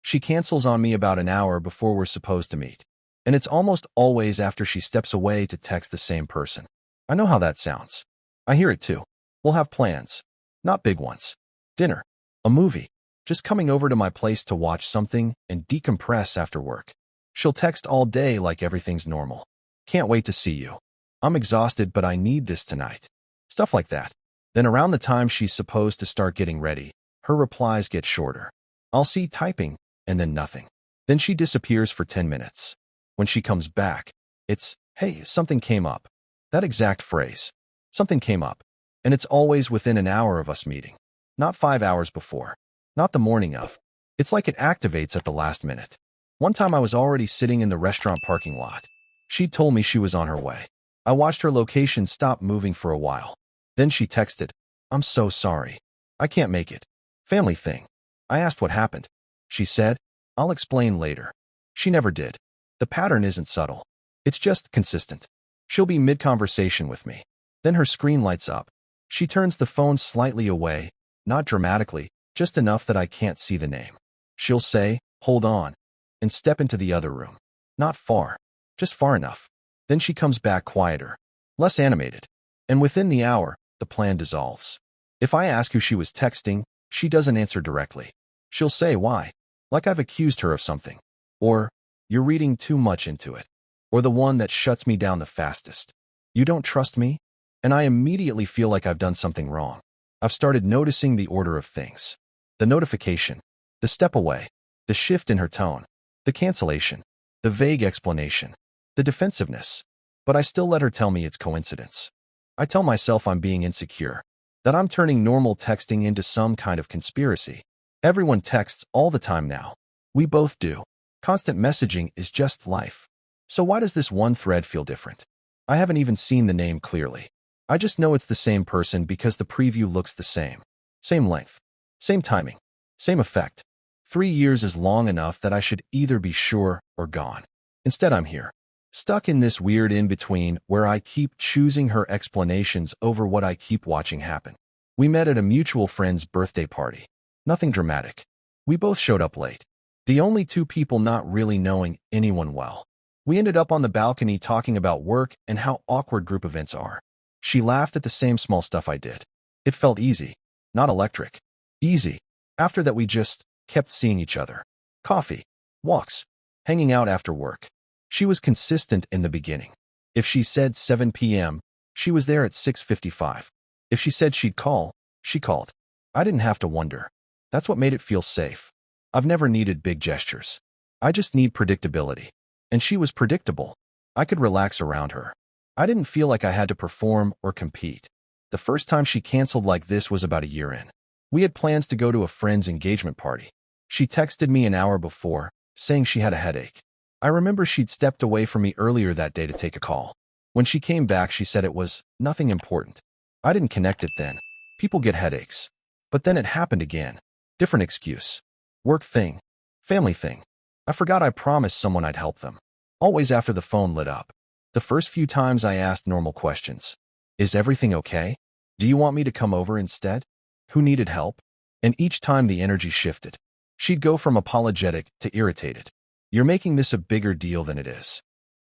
She cancels on me about an hour before we're supposed to meet. And it's almost always after she steps away to text the same person. I know how that sounds. I hear it too. We'll have plans. Not big ones. Dinner. A movie. Just coming over to my place to watch something and decompress after work. She'll text all day like everything's normal. Can't wait to see you. I'm exhausted, but I need this tonight. Stuff like that. Then around the time she's supposed to start getting ready, her replies get shorter. I'll see typing, and then nothing. Then she disappears for 10 minutes. When she comes back, it's, hey, something came up. That exact phrase. Something came up. And it's always within an hour of us meeting. Not 5 hours before. Not the morning of. It's like it activates at the last minute. One time I was already sitting in the restaurant parking lot. She told me she was on her way. I watched her location stop moving for a while. Then she texted, I'm so sorry. I can't make it. Family thing. I asked what happened. She said, I'll explain later. She never did. The pattern isn't subtle. It's just consistent. She'll be mid-conversation with me. Then her screen lights up. She turns the phone slightly away, not dramatically, just enough that I can't see the name. She'll say, hold on, and step into the other room. Not far, just far enough. Then she comes back quieter, less animated. And within the hour, the plan dissolves. If I ask who she was texting, she doesn't answer directly. She'll say why, like I've accused her of something. Or, you're reading too much into it. Or the one that shuts me down the fastest. You don't trust me? And I immediately feel like I've done something wrong. I've started noticing the order of things. The notification, the step away, the shift in her tone, the cancellation, the vague explanation, the defensiveness. But I still let her tell me it's coincidence. I tell myself I'm being insecure, that I'm turning normal texting into some kind of conspiracy. Everyone texts all the time now. We both do. Constant messaging is just life. So why does this one thread feel different? I haven't even seen the name clearly. I just know it's the same person because the preview looks the same. Same length. Same timing. Same effect. 3 years is long enough that I should either be sure or gone. Instead, I'm here. Stuck in this weird in-between where I keep choosing her explanations over what I keep watching happen. We met at a mutual friend's birthday party. Nothing dramatic. We both showed up late. The only two people not really knowing anyone well. We ended up on the balcony talking about work and how awkward group events are. She laughed at the same small stuff I did. It felt easy, not electric. Easy. After that, we just kept seeing each other. Coffee, walks, hanging out after work. She was consistent in the beginning. If she said 7 p.m., she was there at 6:55. If she said she'd call, she called. I didn't have to wonder. That's what made it feel safe. I've never needed big gestures. I just need predictability. And she was predictable. I could relax around her. I didn't feel like I had to perform or compete. The first time she canceled like this was about a year in. We had plans to go to a friend's engagement party. She texted me an hour before, saying she had a headache. I remember she'd stepped away from me earlier that day to take a call. When she came back, she said it was nothing important. I didn't connect it then. People get headaches. But then it happened again. Different excuse. Work thing. Family thing. I forgot I promised someone I'd help them. Always after the phone lit up. The first few times I asked normal questions. Is everything okay? Do you want me to come over instead? Who needed help? And each time the energy shifted. She'd go from apologetic to irritated. You're making this a bigger deal than it is.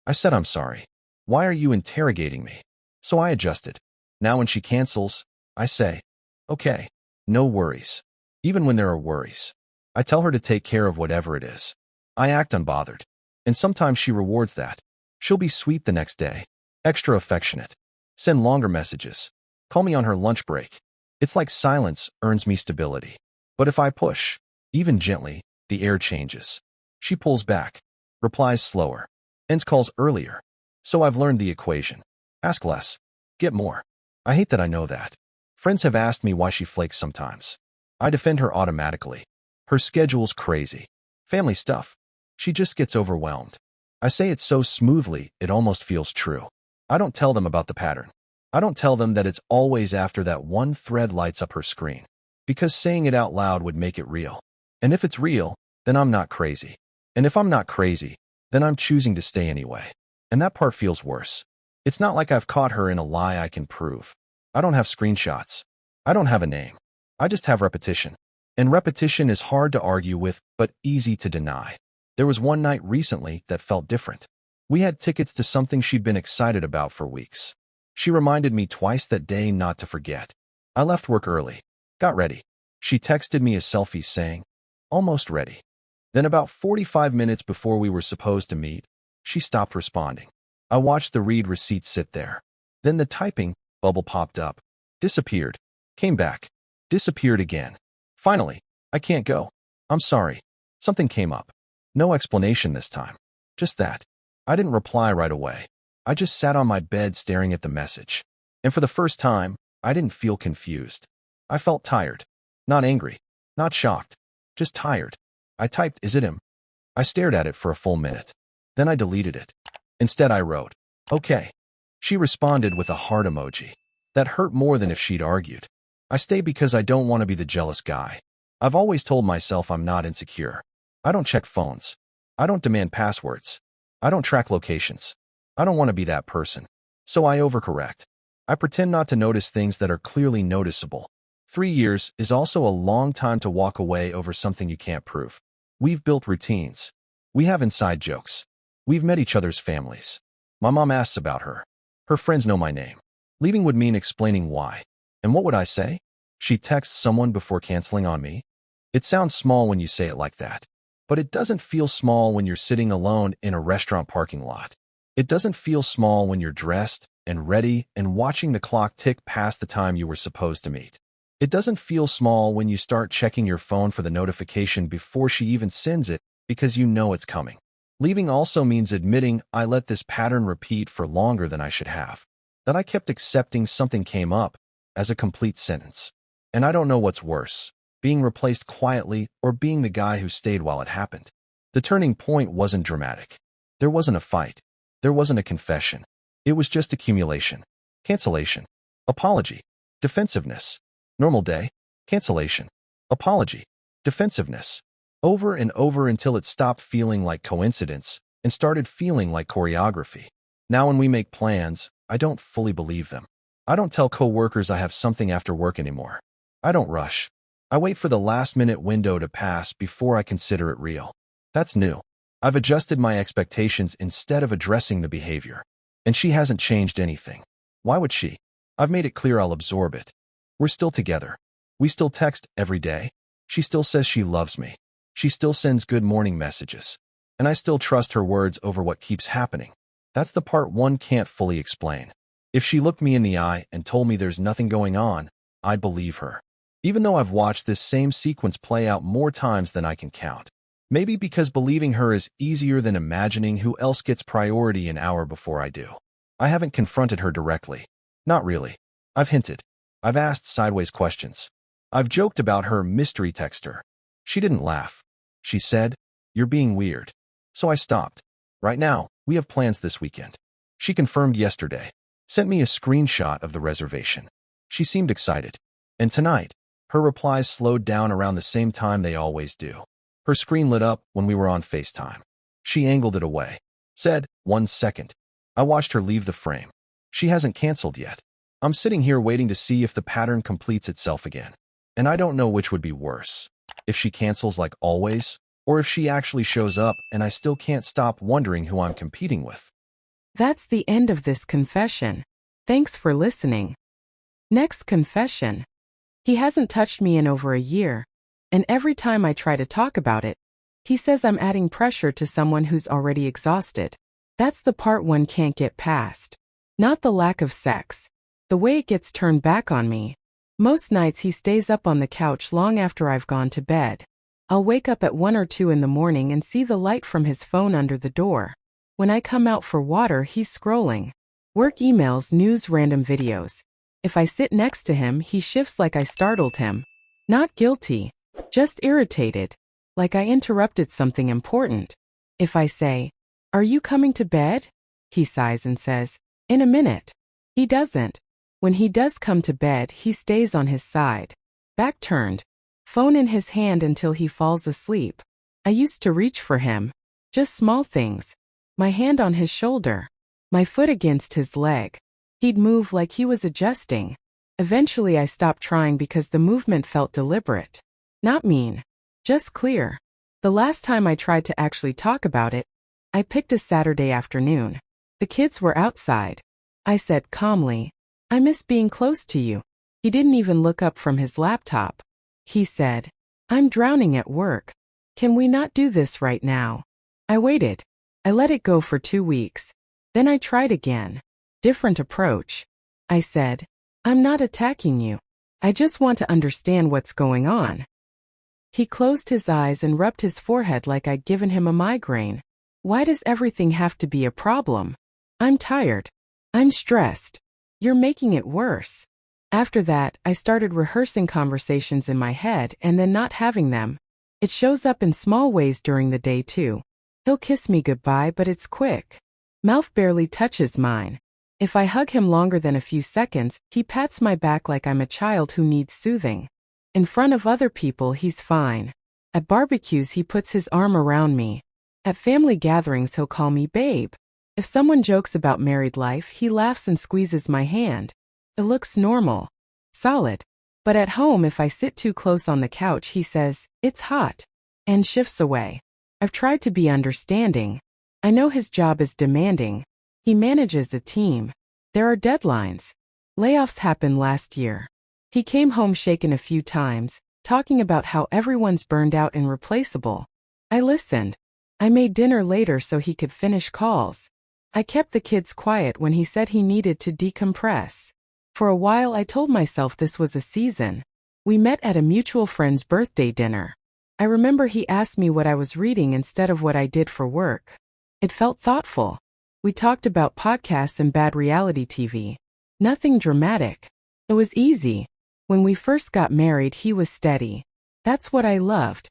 I said I'm sorry. Why are you interrogating me? So I adjusted. Now when she cancels, I say, okay, no worries. Even when there are worries. I tell her to take care of whatever it is. I act unbothered. And sometimes she rewards that. She'll be sweet the next day. Extra affectionate. Send longer messages. Call me on her lunch break. It's like silence earns me stability. But if I push, even gently, the air changes. She pulls back, replies slower, ends calls earlier. So I've learned the equation. Ask less. Get more. I hate that I know that. Friends have asked me why she flakes sometimes. I defend her automatically. Her schedule's crazy. Family stuff. She just gets overwhelmed. I say it so smoothly, it almost feels true. I don't tell them about the pattern. I don't tell them that it's always after that one thread lights up her screen. Because saying it out loud would make it real. And if it's real, then I'm not crazy. And if I'm not crazy, then I'm choosing to stay anyway. And that part feels worse. It's not like I've caught her in a lie I can prove. I don't have screenshots. I don't have a name. I just have repetition. And repetition is hard to argue with, but easy to deny. There was one night recently that felt different. We had tickets to something she'd been excited about for weeks. She reminded me twice that day not to forget. I left work early. Got ready. She texted me a selfie saying, almost ready. Then about 45 minutes before we were supposed to meet, she stopped responding. I watched the read receipt sit there. Then the typing bubble popped up, disappeared, came back, disappeared again. Finally, I can't go. I'm sorry. Something came up. No explanation this time. Just that. I didn't reply right away. I just sat on my bed staring at the message. And for the first time, I didn't feel confused. I felt tired. Not angry. Not shocked. Just tired. I typed, "Is it him?" I stared at it for a full minute. Then I deleted it. Instead, I wrote, "Okay." She responded with a heart emoji. That hurt more than if she'd argued. I stay because I don't want to be the jealous guy. I've always told myself I'm not insecure. I don't check phones. I don't demand passwords. I don't track locations. I don't want to be that person. So I overcorrect. I pretend not to notice things that are clearly noticeable. 3 years is also a long time to walk away over something you can't prove. We've built routines. We have inside jokes. We've met each other's families. My mom asks about her. Her friends know my name. Leaving would mean explaining why. And what would I say? She texts someone before canceling on me? It sounds small when you say it like that. But it doesn't feel small when you're sitting alone in a restaurant parking lot. It doesn't feel small when you're dressed and ready and watching the clock tick past the time you were supposed to meet. It doesn't feel small when you start checking your phone for the notification before she even sends it because you know it's coming. Leaving also means admitting I let this pattern repeat for longer than I should have. That I kept accepting something came up as a complete sentence. And I don't know what's worse, being replaced quietly or being the guy who stayed while it happened. The turning point wasn't dramatic. There wasn't a fight. There wasn't a confession. It was just accumulation. Cancellation. Apology. Defensiveness. Normal day. Cancellation. Apology. Defensiveness. Over and over until it stopped feeling like coincidence and started feeling like choreography. Now when we make plans, I don't fully believe them. I don't tell coworkers I have something after work anymore. I don't rush. I wait for the last-minute window to pass before I consider it real. That's new. I've adjusted my expectations instead of addressing the behavior. And she hasn't changed anything. Why would she? I've made it clear I'll absorb it. We're still together. We still text every day. She still says she loves me. She still sends good morning messages. And I still trust her words over what keeps happening. That's the part one can't fully explain. If she looked me in the eye and told me there's nothing going on, I'd believe her. Even though I've watched this same sequence play out more times than I can count. Maybe because believing her is easier than imagining who else gets priority an hour before I do. I haven't confronted her directly. Not really. I've hinted. I've asked sideways questions. I've joked about her mystery texter. She didn't laugh. She said, "You're being weird." So I stopped. Right now, we have plans this weekend. She confirmed yesterday. Sent me a screenshot of the reservation. She seemed excited. And tonight, her replies slowed down around the same time they always do. Her screen lit up when we were on FaceTime. She angled it away. Said, "1 second." I watched her leave the frame. She hasn't canceled yet. I'm sitting here waiting to see if the pattern completes itself again. And I don't know which would be worse. If she cancels like always, or if she actually shows up and I still can't stop wondering who I'm competing with. That's the end of this confession. Thanks for listening. Next confession. He hasn't touched me in over a year, and every time I try to talk about it, he says I'm adding pressure to someone who's already exhausted. That's the part one can't get past. Not the lack of sex. The way it gets turned back on me. Most nights he stays up on the couch long after I've gone to bed. I'll wake up at 1 or 2 in the morning and see the light from his phone under the door. When I come out for water, he's scrolling. Work emails, news, random videos. If I sit next to him, he shifts like I startled him. Not guilty. Just irritated. Like I interrupted something important. If I say, "Are you coming to bed?" he sighs and says, "In a minute." He doesn't. When he does come to bed, he stays on his side. Back turned. Phone in his hand until he falls asleep. I used to reach for him. Just small things. My hand on his shoulder. My foot against his leg. He'd move like he was adjusting. Eventually I stopped trying because the movement felt deliberate. Not mean. Just clear. The last time I tried to actually talk about it, I picked a Saturday afternoon. The kids were outside. I said calmly, "I miss being close to you." He didn't even look up from his laptop. He said, "I'm drowning at work. Can we not do this right now?" I waited. I let it go for 2 weeks. Then I tried again. Different approach. I said, "I'm not attacking you. I just want to understand what's going on." He closed his eyes and rubbed his forehead like I'd given him a migraine. Why does everything have to be a problem? I'm tired. I'm stressed. You're making it worse. After that, I started rehearsing conversations in my head and then not having them. It shows up in small ways during the day too. He'll kiss me goodbye, but it's quick. Mouth barely touches mine. If I hug him longer than a few seconds, he pats my back like I'm a child who needs soothing. In front of other people, he's fine. At barbecues, he puts his arm around me. At family gatherings, he'll call me babe. If someone jokes about married life, he laughs and squeezes my hand. It looks normal. Solid. But at home, if I sit too close on the couch, he says, "It's hot," and shifts away. I've tried to be understanding. I know his job is demanding. He manages a team. There are deadlines. Layoffs happened last year. He came home shaken a few times, talking about how everyone's burned out and replaceable. I listened. I made dinner later so he could finish calls. I kept the kids quiet when he said he needed to decompress. For a while I told myself this was a season. We met at a mutual friend's birthday dinner. I remember he asked me what I was reading instead of what I did for work. It felt thoughtful. We talked about podcasts and bad reality TV. Nothing dramatic. It was easy. When we first got married, he was steady. That's what I loved.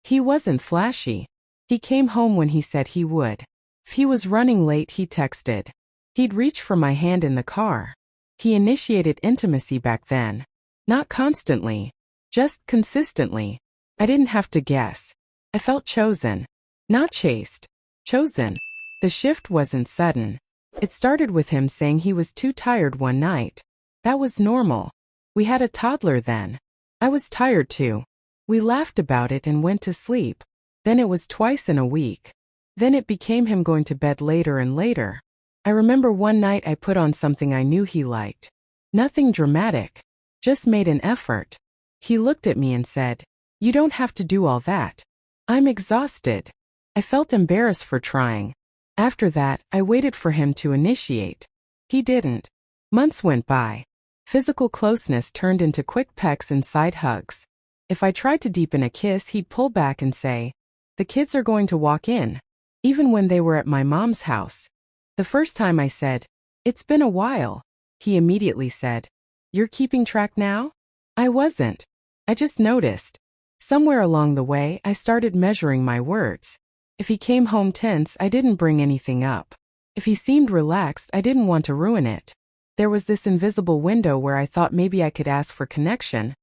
He wasn't flashy. He came home when he said he would. If he was running late, he texted. He'd reach for my hand in the car. He initiated intimacy back then. Not constantly. Just consistently. I didn't have to guess. I felt chosen. Not chased. Chosen. The shift wasn't sudden. It started with him saying he was too tired one night. That was normal. We had a toddler then. I was tired too. We laughed about it and went to sleep. Then it was twice in a week. Then it became him going to bed later and later. I remember one night I put on something I knew he liked. Nothing dramatic. Just made an effort. He looked at me and said, "You don't have to do all that. I'm exhausted." I felt embarrassed for trying. After that, I waited for him to initiate. He didn't. Months went by. Physical closeness turned into quick pecks and side hugs. If I tried to deepen a kiss, he'd pull back and say, "The kids are going to walk in." Even when they were at my mom's house. The first time I said, "It's been a while," he immediately said, "You're keeping track now?" I wasn't. I just noticed. Somewhere along the way, I started measuring my words. If he came home tense, I didn't bring anything up. If he seemed relaxed, I didn't want to ruin it. There was this invisible window where I thought maybe I could ask for connection,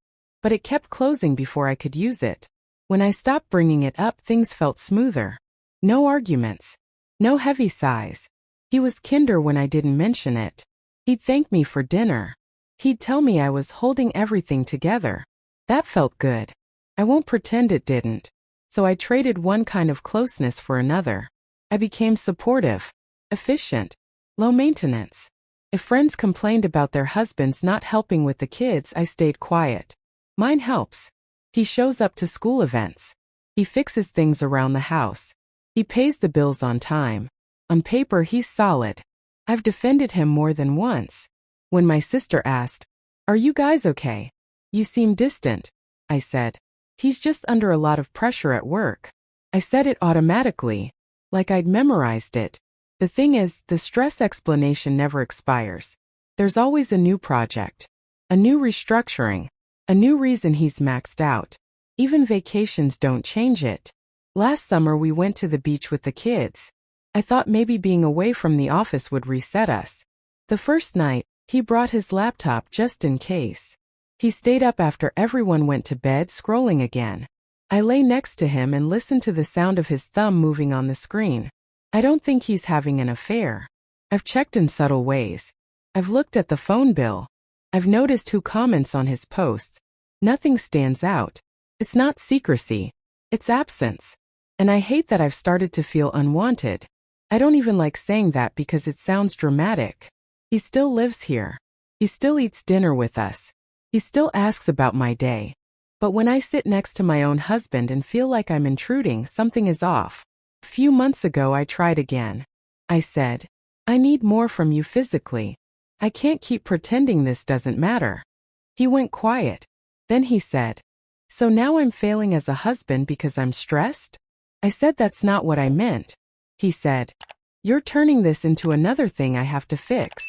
but it kept closing before I could use it. When I stopped bringing it up, things felt smoother. No arguments. No heavy sighs. He was kinder when I didn't mention it. He'd thank me for dinner. He'd tell me I was holding everything together. That felt good. I won't pretend it didn't. So I traded one kind of closeness for another. I became supportive, efficient, low maintenance. If friends complained about their husbands not helping with the kids, I stayed quiet. Mine helps. He shows up to school events. He fixes things around the house. He pays the bills on time. On paper, he's solid. I've defended him more than once. When my sister asked, "Are you guys okay? You seem distant," I said, "He's just under a lot of pressure at work." I said it automatically, like I'd memorized it. The thing is, the stress explanation never expires. There's always a new project, a new restructuring, a new reason he's maxed out. Even vacations don't change it. Last summer we went to the beach with the kids. I thought maybe being away from the office would reset us. The first night, he brought his laptop just in case. He stayed up after everyone went to bed scrolling again. I lay next to him and listened to the sound of his thumb moving on the screen. I don't think he's having an affair. I've checked in subtle ways. I've looked at the phone bill. I've noticed who comments on his posts. Nothing stands out. It's not secrecy. It's absence. And I hate that I've started to feel unwanted. I don't even like saying that because it sounds dramatic. He still lives here. He still eats dinner with us. He still asks about my day. But when I sit next to my own husband and feel like I'm intruding, something is off. A few months ago I tried again. I said, "I need more from you physically. I can't keep pretending this doesn't matter." He went quiet. Then he said, "So now I'm failing as a husband because I'm stressed?" I said that's not what I meant. He said, "You're turning this into another thing I have to fix."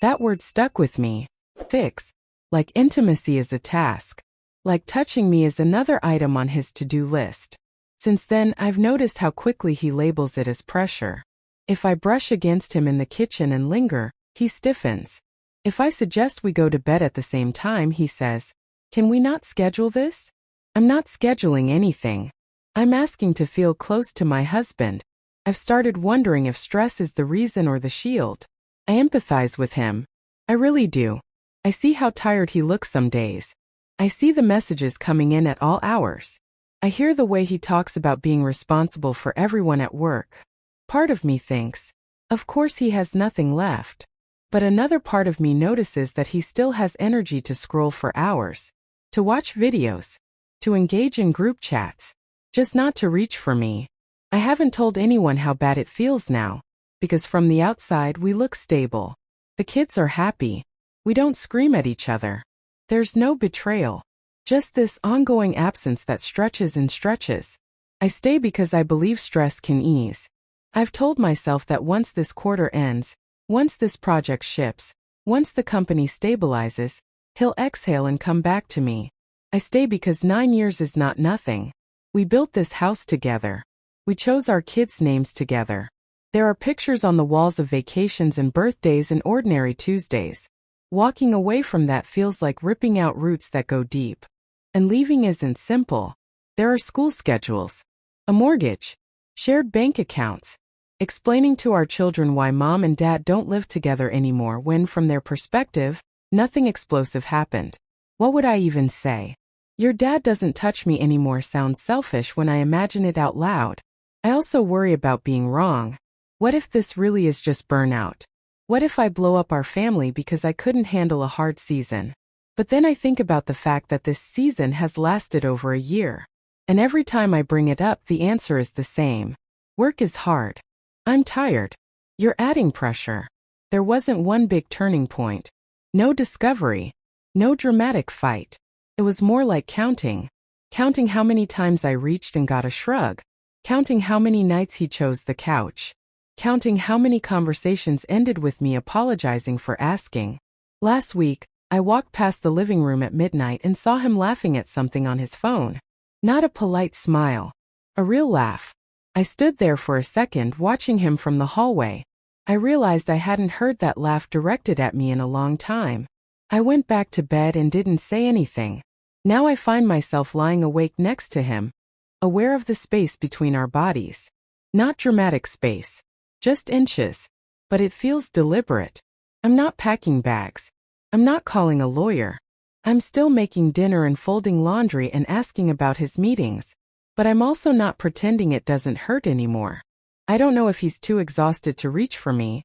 That word stuck with me. Fix. Like intimacy is a task. Like touching me is another item on his to-do list. Since then, I've noticed how quickly he labels it as pressure. If I brush against him in the kitchen and linger, he stiffens. If I suggest we go to bed at the same time, he says, "Can we not schedule this?" I'm not scheduling anything. I'm asking to feel close to my husband. I've started wondering if stress is the reason or the shield. I empathize with him. I really do. I see how tired he looks some days. I see the messages coming in at all hours. I hear the way he talks about being responsible for everyone at work. Part of me thinks, of course he has nothing left. But another part of me notices that he still has energy to scroll for hours, to watch videos, to engage in group chats, just not to reach for me. I haven't told anyone how bad it feels now, because from the outside we look stable. The kids are happy. We don't scream at each other. There's no betrayal. Just this ongoing absence that stretches and stretches. I stay because I believe stress can ease. I've told myself that once this quarter ends, once this project ships, once the company stabilizes, he'll exhale and come back to me. I stay because 9 years is not nothing. We built this house together. We chose our kids' names together. There are pictures on the walls of vacations and birthdays and ordinary Tuesdays. Walking away from that feels like ripping out roots that go deep. And leaving isn't simple. There are school schedules, a mortgage, shared bank accounts, explaining to our children why mom and dad don't live together anymore when, from their perspective, nothing explosive happened. What would I even say? "Your dad doesn't touch me anymore" sounds selfish when I imagine it out loud. I also worry about being wrong. What if this really is just burnout? What if I blow up our family because I couldn't handle a hard season? But then I think about the fact that this season has lasted over a year. And every time I bring it up, the answer is the same. Work is hard. I'm tired. You're adding pressure. There wasn't one big turning point. No discovery. No dramatic fight. It was more like counting. Counting how many times I reached and got a shrug. Counting how many nights he chose the couch. Counting how many conversations ended with me apologizing for asking. Last week, I walked past the living room at midnight and saw him laughing at something on his phone. Not a polite smile. A real laugh. I stood there for a second watching him from the hallway. I realized I hadn't heard that laugh directed at me in a long time. I went back to bed and didn't say anything. Now I find myself lying awake next to him, aware of the space between our bodies. Not dramatic space. Just inches. But it feels deliberate. I'm not packing bags. I'm not calling a lawyer. I'm still making dinner and folding laundry and asking about his meetings. But I'm also not pretending it doesn't hurt anymore. I don't know if he's too exhausted to reach for me,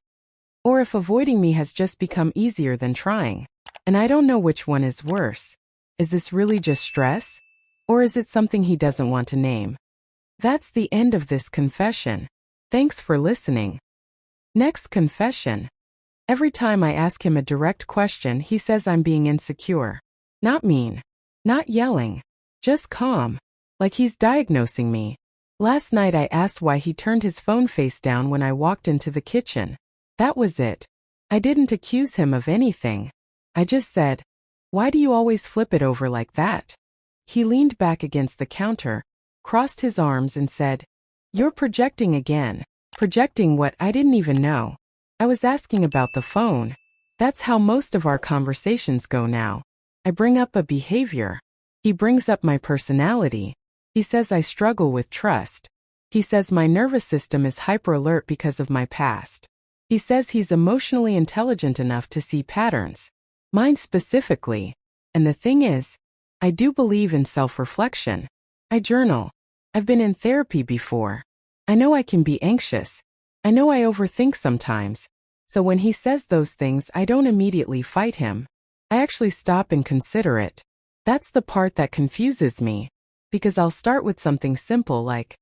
or if avoiding me has just become easier than trying. And I don't know which one is worse. Is this really just stress? Or is it something he doesn't want to name? That's the end of this confession. Thanks for listening. Next confession. Every time I ask him a direct question, he says I'm being insecure. Not mean. Not yelling. Just calm. Like he's diagnosing me. Last night I asked why he turned his phone face down when I walked into the kitchen. That was it. I didn't accuse him of anything. I just said, "Why do you always flip it over like that?" He leaned back against the counter, crossed his arms and said, "You're projecting again." Projecting what? I didn't even know. I was asking about the phone. That's how most of our conversations go now. I bring up a behavior. He brings up my personality. He says I struggle with trust. He says my nervous system is hyper-alert because of my past. He says he's emotionally intelligent enough to see patterns. Mine specifically. And the thing is, I do believe in self-reflection. I journal. I've been in therapy before. I know I can be anxious. I know I overthink sometimes. So when he says those things, I don't immediately fight him. I actually stop and consider it. That's the part that confuses me. Because I'll start with something simple like,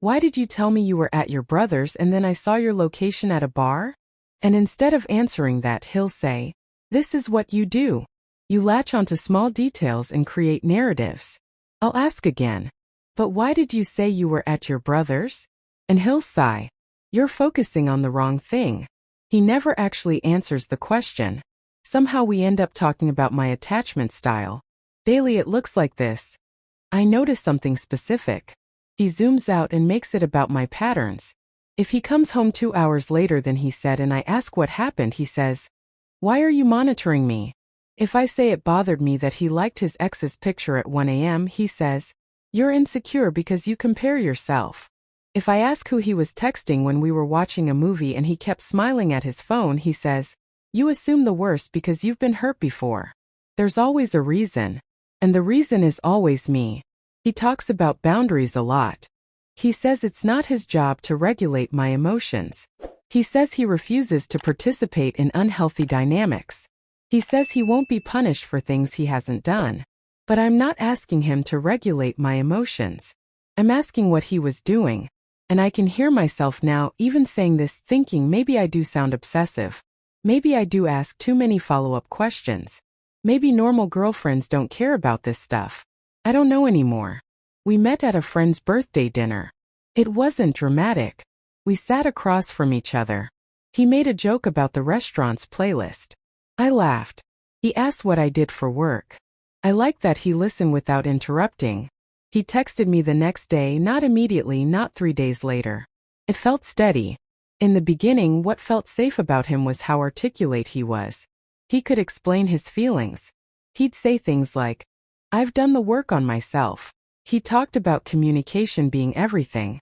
"Why did you tell me you were at your brother's and then I saw your location at a bar?" And instead of answering that, he'll say, "This is what you do. You latch onto small details and create narratives." I'll ask again, "But why did you say you were at your brother's?" And he'll sigh, "You're focusing on the wrong thing." He never actually answers the question. Somehow we end up talking about my attachment style. Daily it looks like this. I notice something specific. He zooms out and makes it about my patterns. If he comes home 2 hours later than he said and I ask what happened, he says, "Why are you monitoring me?" If I say it bothered me that he liked his ex's picture at 1 a.m., he says, "You're insecure because you compare yourself." If I ask who he was texting when we were watching a movie and he kept smiling at his phone, he says, "You assume the worst because you've been hurt before." There's always a reason. And the reason is always me. He talks about boundaries a lot. He says it's not his job to regulate my emotions. He says he refuses to participate in unhealthy dynamics. He says he won't be punished for things he hasn't done. But I'm not asking him to regulate my emotions. I'm asking what he was doing. And I can hear myself now even saying this, thinking maybe I do sound obsessive. Maybe I do ask too many follow-up questions. Maybe normal girlfriends don't care about this stuff. I don't know anymore. We met at a friend's birthday dinner. It wasn't dramatic. We sat across from each other. He made a joke about the restaurant's playlist. I laughed. He asked what I did for work. I liked that he listened without interrupting. He texted me the next day, not immediately, not 3 days later. It felt steady. In the beginning, what felt safe about him was how articulate he was. He could explain his feelings. He'd say things like, "I've done the work on myself." He talked about communication being everything.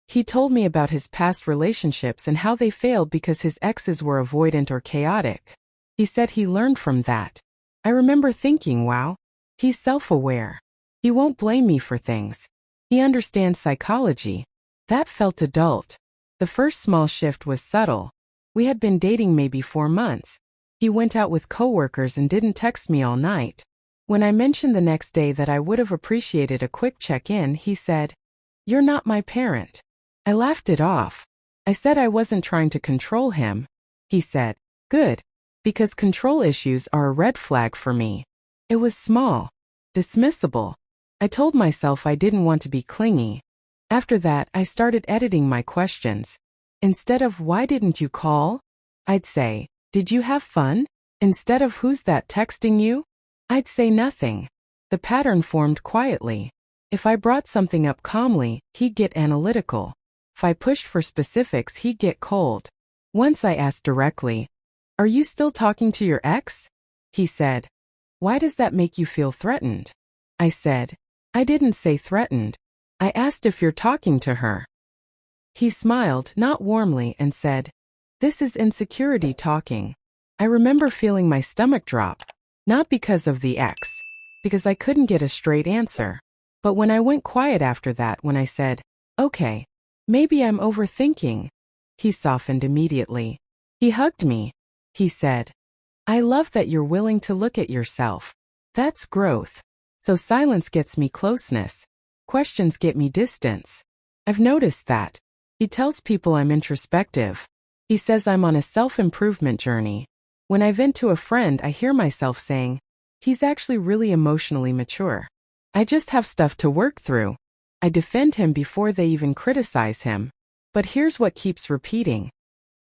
He told me about his past relationships and how they failed because his exes were avoidant or chaotic. He said he learned from that. I remember thinking, wow, he's self-aware. He won't blame me for things. He understands psychology. That felt adult. The first small shift was subtle. We had been dating maybe 4 months. He went out with coworkers and didn't text me all night. When I mentioned the next day that I would have appreciated a quick check-in, he said, "You're not my parent." I laughed it off. I said I wasn't trying to control him. He said, "Good, because control issues are a red flag for me." It was small, dismissible. I told myself I didn't want to be clingy. After that, I started editing my questions. Instead of "Why didn't you call?" I'd say, "Did you have fun?" Instead of "Who's that texting you?" I'd say nothing. The pattern formed quietly. If I brought something up calmly, he'd get analytical. If I pushed for specifics, he'd get cold. Once I asked directly, "Are you still talking to your ex?" He said, "Why does that make you feel threatened?" I said, "I didn't say threatened. I asked if you're talking to her." He smiled, not warmly, and said, "This is insecurity talking." I remember feeling my stomach drop. Not because of the ex, because I couldn't get a straight answer. But when I went quiet after that, when I said, "Okay, maybe I'm overthinking," he softened immediately. He hugged me. He said, "I love that you're willing to look at yourself. That's growth." So silence gets me closeness. Questions get me distance. I've noticed that. He tells people I'm introspective. He says I'm on a self-improvement journey. When I vent to a friend, I hear myself saying, "He's actually really emotionally mature. I just have stuff to work through." I defend him before they even criticize him. But here's what keeps repeating.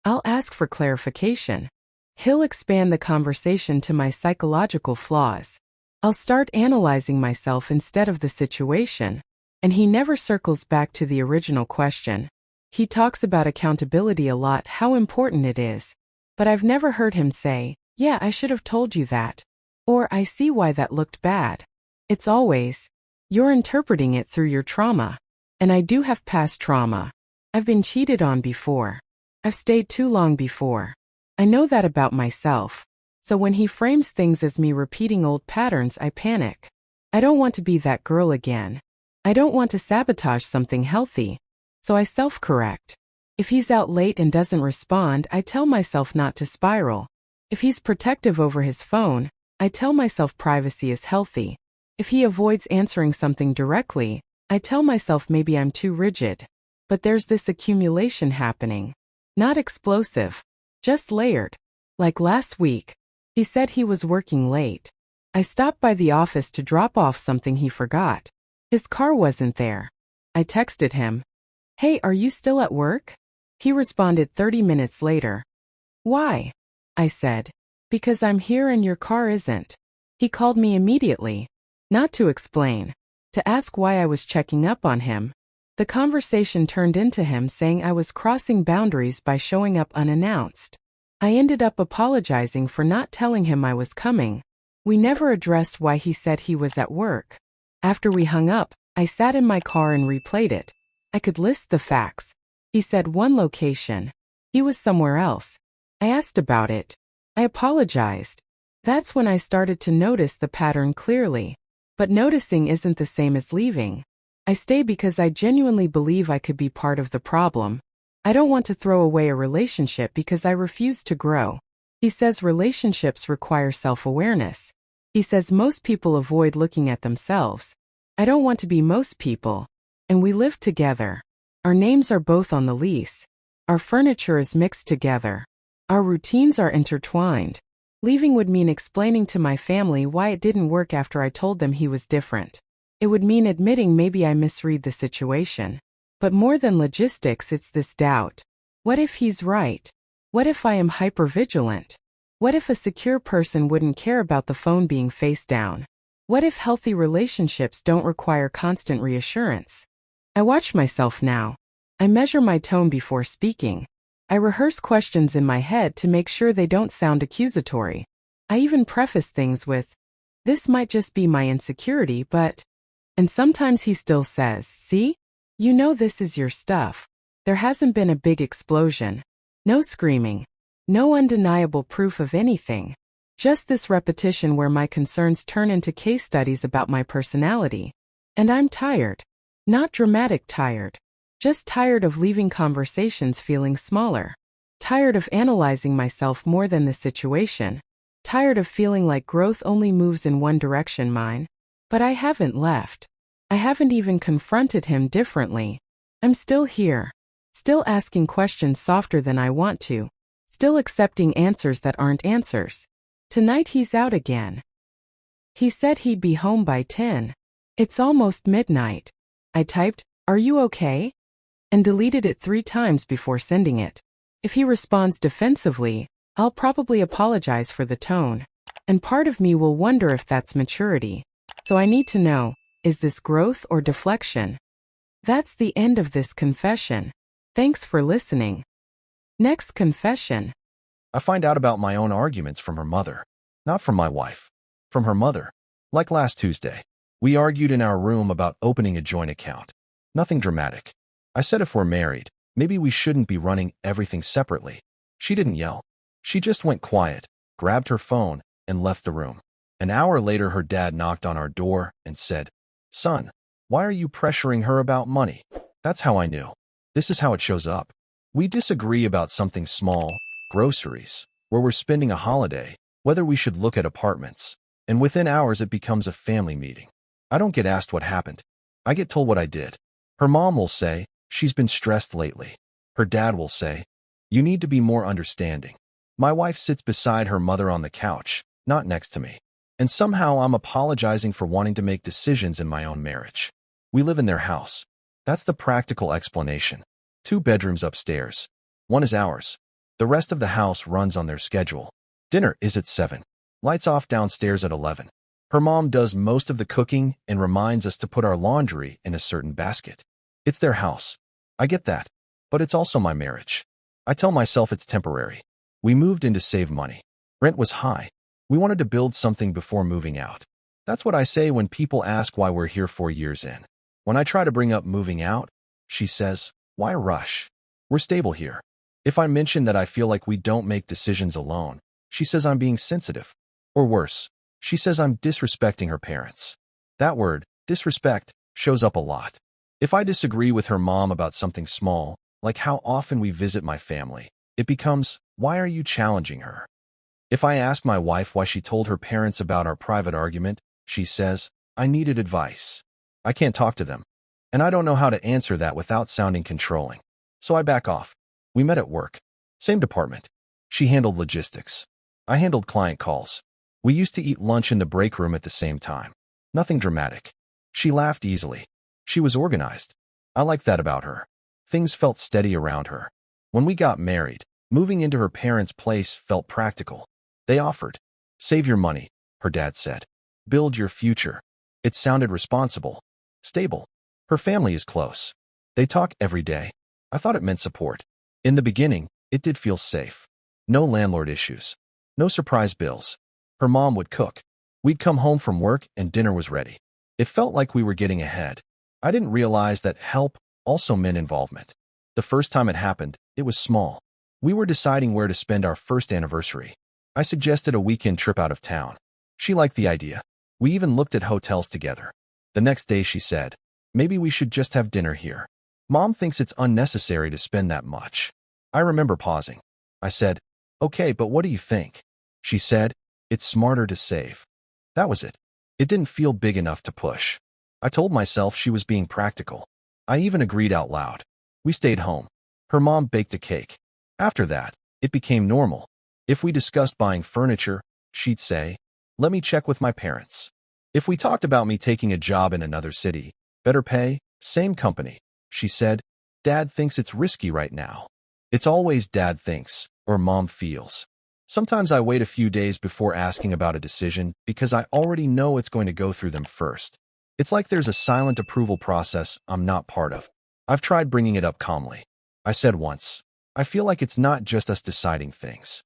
I'll ask for clarification. He'll expand the conversation to my psychological flaws. I'll start analyzing myself instead of the situation. And he never circles back to the original question. He talks about accountability a lot, how important it is. But I've never heard him say, "Yeah, I should have told you that." Or, "I see why that looked bad." It's always, "You're interpreting it through your trauma." And I do have past trauma. I've been cheated on before. I've stayed too long before. I know that about myself. So when he frames things as me repeating old patterns, I panic. I don't want to be that girl again. I don't want to sabotage something healthy. So I self-correct. If he's out late and doesn't respond, I tell myself not to spiral. If he's protective over his phone, I tell myself privacy is healthy. If he avoids answering something directly, I tell myself maybe I'm too rigid. But there's this accumulation happening. Not explosive, just layered. Like last week, he said he was working late. I stopped by the office to drop off something he forgot. His car wasn't there. I texted him, "Hey, are you still at work?" He responded 30 minutes later. "Why?" I said, "Because I'm here and your car isn't." He called me immediately. Not to explain, to ask why I was checking up on him. The conversation turned into him saying I was crossing boundaries by showing up unannounced. I ended up apologizing for not telling him I was coming. We never addressed why he said he was at work. After we hung up, I sat in my car and replayed it. I could list the facts. He said one location. He was somewhere else. I asked about it. I apologized. That's when I started to notice the pattern clearly. But noticing isn't the same as leaving. I stay because I genuinely believe I could be part of the problem. I don't want to throw away a relationship because I refuse to grow. He says relationships require self-awareness. He says most people avoid looking at themselves. I don't want to be most people. And we live together. Our names are both on the lease. Our furniture is mixed together. Our routines are intertwined. Leaving would mean explaining to my family why it didn't work after I told them he was different. It would mean admitting maybe I misread the situation. But more than logistics, it's this doubt. What if he's right? What if I am hypervigilant? What if a secure person wouldn't care about the phone being face down? What if healthy relationships don't require constant reassurance? I watch myself now. I measure my tone before speaking. I rehearse questions in my head to make sure they don't sound accusatory. I even preface things with, "This might just be my insecurity, but..." And sometimes he still says, "See? You know this is your stuff." There hasn't been a big explosion. No screaming. No undeniable proof of anything. Just this repetition where my concerns turn into case studies about my personality. And I'm tired. Not dramatic tired. Just tired of leaving conversations feeling smaller. Tired of analyzing myself more than the situation. Tired of feeling like growth only moves in one direction, mine. But I haven't left. I haven't even confronted him differently. I'm still here. Still asking questions softer than I want to. Still accepting answers that aren't answers. Tonight he's out again. He said he'd be home by 10. It's almost midnight. I typed, "Are you okay?" and deleted it 3 times before sending it. If he responds defensively, I'll probably apologize for the tone. And part of me will wonder if that's maturity. So I need to know, is this growth or deflection? That's the end of this confession. Thanks for listening. Next confession. I find out about my own arguments from her mother. Not from my wife. From her mother. Like last Tuesday. We argued in our room about opening a joint account. Nothing dramatic. I said if we're married, maybe we shouldn't be running everything separately. She didn't yell. She just went quiet, grabbed her phone, and left the room. An hour later, her dad knocked on our door and said, "Son, why are you pressuring her about money?" That's how I knew. This is how it shows up. We disagree about something small, groceries, where we're spending a holiday, whether we should look at apartments, and within hours it becomes a family meeting. I don't get asked what happened. I get told what I did. Her mom will say, "She's been stressed lately." Her dad will say, "You need to be more understanding." My wife sits beside her mother on the couch, not next to me. And somehow I'm apologizing for wanting to make decisions in my own marriage. We live in their house. That's the practical explanation. 2 bedrooms upstairs. 1 is ours. The rest of the house runs on their schedule. Dinner is at 7. Lights off downstairs at 11. Her mom does most of the cooking and reminds us to put our laundry in a certain basket. It's their house. I get that. But it's also my marriage. I tell myself it's temporary. We moved in to save money. Rent was high. We wanted to build something before moving out. That's what I say when people ask why we're here 4 years in. When I try to bring up moving out, she says, "Why rush? We're stable here." If I mention that I feel like we don't make decisions alone, she says I'm being sensitive. Or worse, she says I'm disrespecting her parents. That word, disrespect, shows up a lot. If I disagree with her mom about something small, like how often we visit my family, it becomes, "Why are you challenging her?" If I ask my wife why she told her parents about our private argument, she says, "I needed advice. I can't talk to them. And I don't know how to answer that without sounding controlling. So I back off." We met at work. Same department. She handled logistics. I handled client calls. We used to eat lunch in the break room at the same time. Nothing dramatic. She laughed easily. She was organized. I liked that about her. Things felt steady around her. When we got married, moving into her parents' place felt practical. They offered, "Save your money," her dad said. "Build your future." It sounded responsible. Stable. Her family is close. They talk every day. I thought it meant support. In the beginning, it did feel safe. No landlord issues. No surprise bills. Her mom would cook. We'd come home from work and dinner was ready. It felt like we were getting ahead. I didn't realize that help also meant involvement. The first time it happened, it was small. We were deciding where to spend our first anniversary. I suggested a weekend trip out of town. She liked the idea. We even looked at hotels together. The next day she said, "Maybe we should just have dinner here. Mom thinks it's unnecessary to spend that much." I remember pausing. I said, "Okay, but what do you think?" She said, "It's smarter to save." That was it. It didn't feel big enough to push. I told myself she was being practical. I even agreed out loud. We stayed home. Her mom baked a cake. After that, it became normal. If we discussed buying furniture, she'd say, "Let me check with my parents." If we talked about me taking a job in another city, better pay, same company, she said, "Dad thinks it's risky right now." It's always dad thinks, or mom feels. Sometimes I wait a few days before asking about a decision because I already know it's going to go through them first. It's like there's a silent approval process I'm not part of. I've tried bringing it up calmly. I said once, "I feel like it's not just us deciding things."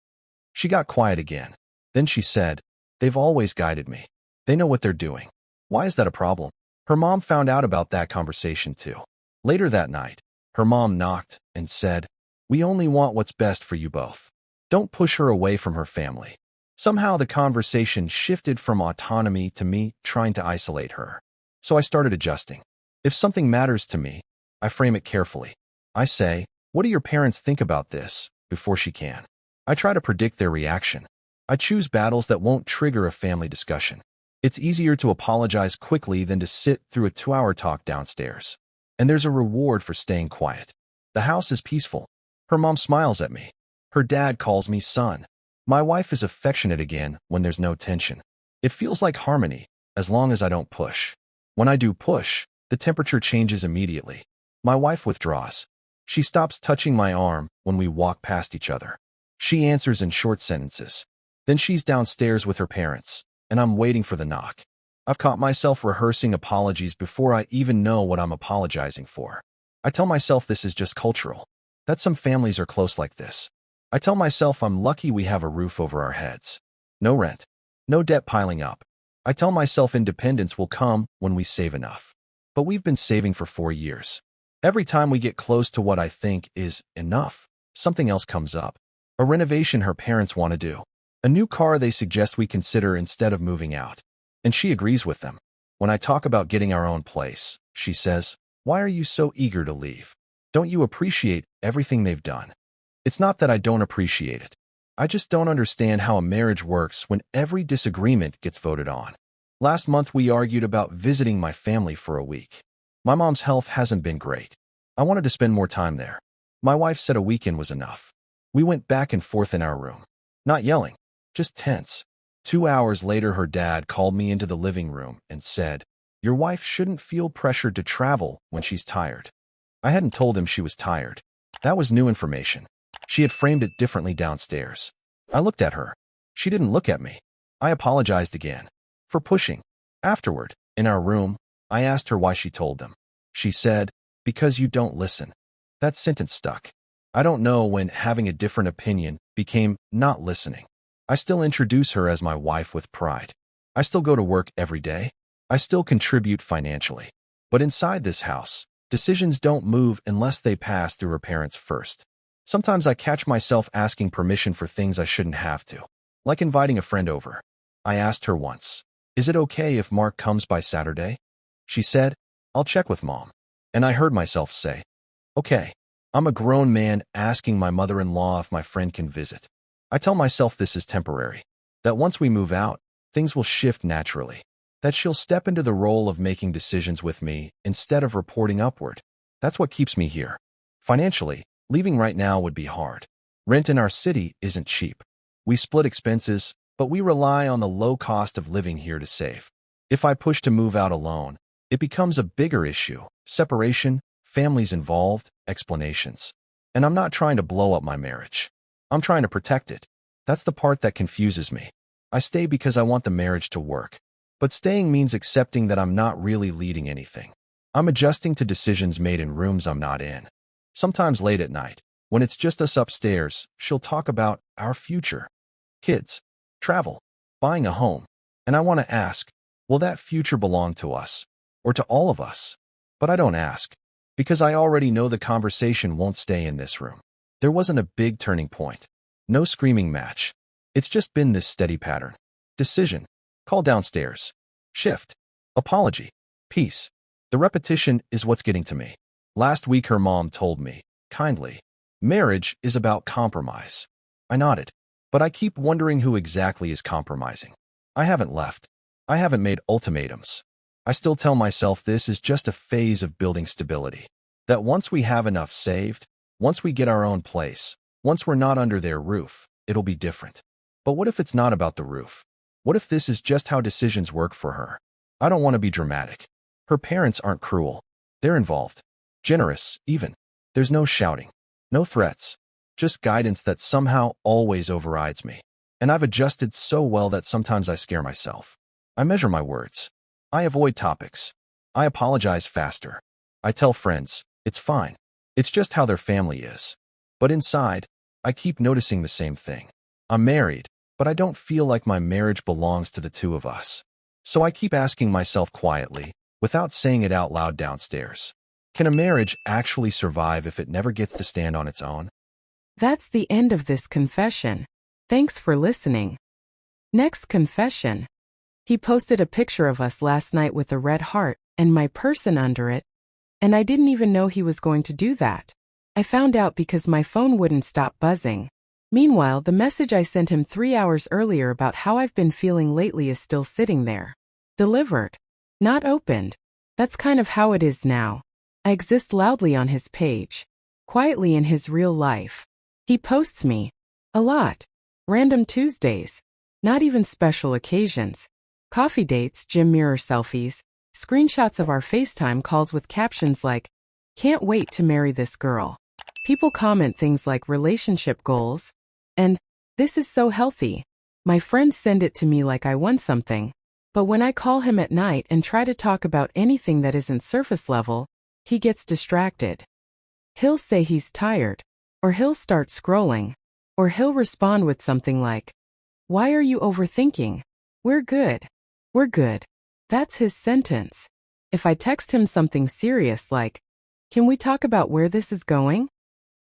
She got quiet again. Then she said, "They've always guided me. They know what they're doing." Why is that a problem? Her mom found out about that conversation too. Later that night, her mom knocked and said, "We only want what's best for you both. Don't push her away from her family." Somehow the conversation shifted from autonomy to me trying to isolate her. So I started adjusting. If something matters to me, I frame it carefully. I say, "What do your parents think about this?" before she can. I try to predict their reaction. I choose battles that won't trigger a family discussion. It's easier to apologize quickly than to sit through a 2-hour talk downstairs. And there's a reward for staying quiet. The house is peaceful. Her mom smiles at me. Her dad calls me son. My wife is affectionate again when there's no tension. It feels like harmony, as long as I don't push. When I do push, the temperature changes immediately. My wife withdraws. She stops touching my arm when we walk past each other. She answers in short sentences. Then she's downstairs with her parents, and I'm waiting for the knock. I've caught myself rehearsing apologies before I even know what I'm apologizing for. I tell myself this is just cultural, that some families are close like this. I tell myself I'm lucky we have a roof over our heads. No rent. No debt piling up. I tell myself independence will come when we save enough. But we've been saving for 4 years. Every time we get close to what I think is enough, something else comes up. A renovation her parents want to do. A new car they suggest we consider instead of moving out. And she agrees with them. When I talk about getting our own place, she says, "Why are you so eager to leave? Don't you appreciate everything they've done?" It's not that I don't appreciate it. I just don't understand how a marriage works when every disagreement gets voted on. Last month we argued about visiting my family for a week. My mom's health hasn't been great. I wanted to spend more time there. My wife said a weekend was enough. We went back and forth in our room. Not yelling, just tense. 2 hours later her dad called me into the living room and said, "Your wife shouldn't feel pressured to travel when she's tired." I hadn't told him she was tired. That was new information. She had framed it differently downstairs. I looked at her. She didn't look at me. I apologized again for pushing. Afterward, in our room, I asked her why she told them. She said, "Because you don't listen." That sentence stuck. I don't know when having a different opinion became not listening. I still introduce her as my wife with pride. I still go to work every day. I still contribute financially. But inside this house, decisions don't move unless they pass through her parents first. Sometimes I catch myself asking permission for things I shouldn't have to, like inviting a friend over. I asked her once, "Is it okay if Mark comes by Saturday?" She said, "I'll check with Mom." And I heard myself say, "Okay, I'm a grown man asking my mother-in-law if my friend can visit." I tell myself this is temporary, that once we move out, things will shift naturally, that she'll step into the role of making decisions with me instead of reporting upward. That's what keeps me here. Financially, leaving right now would be hard. Rent in our city isn't cheap. We split expenses, but we rely on the low cost of living here to save. If I push to move out alone, it becomes a bigger issue. Separation, families involved, explanations. And I'm not trying to blow up my marriage. I'm trying to protect it. That's the part that confuses me. I stay because I want the marriage to work. But staying means accepting that I'm not really leading anything. I'm adjusting to decisions made in rooms I'm not in. Sometimes late at night, when it's just us upstairs, she'll talk about our future. Kids, travel, buying a home. And I want to ask, will that future belong to us? Or to all of us? But I don't ask, because I already know the conversation won't stay in this room. There wasn't a big turning point. No screaming match. It's just been this steady pattern. Decision. Call downstairs. Shift. Apology. Peace. The repetition is what's getting to me. Last week her mom told me, kindly, marriage is about compromise. I nodded, but I keep wondering who exactly is compromising. I haven't left. I haven't made ultimatums. I still tell myself this is just a phase of building stability. That once we have enough saved, once we get our own place, once we're not under their roof, it'll be different. But what if it's not about the roof? What if this is just how decisions work for her? I don't want to be dramatic. Her parents aren't cruel. They're involved. Generous, even. There's no shouting. No threats. Just guidance that somehow always overrides me. And I've adjusted so well that sometimes I scare myself. I measure my words. I avoid topics. I apologize faster. I tell friends, it's fine. It's just how their family is. But inside, I keep noticing the same thing. I'm married, but I don't feel like my marriage belongs to the two of us. So I keep asking myself quietly, without saying it out loud downstairs, can a marriage actually survive if it never gets to stand on its own? That's the end of this confession. Thanks for listening. Next confession. He posted a picture of us last night with a red heart and my person under it, and I didn't even know he was going to do that. I found out because my phone wouldn't stop buzzing. Meanwhile, the message I sent him 3 hours earlier about how I've been feeling lately is still sitting there. Delivered. Not opened. That's kind of how it is now. I exist loudly on his page. Quietly in his real life. He posts me. A lot. Random Tuesdays. Not even special occasions. Coffee dates, gym mirror selfies, screenshots of our FaceTime calls with captions like, "Can't wait to marry this girl." People comment things like relationship goals, and "This is so healthy." My friends send it to me like I won something. But when I call him at night and try to talk about anything that isn't surface level, he gets distracted. He'll say he's tired, or he'll start scrolling, or he'll respond with something like, "Why are you overthinking? We're good. We're good." That's his sentence. If I text him something serious like, "Can we talk about where this is going?"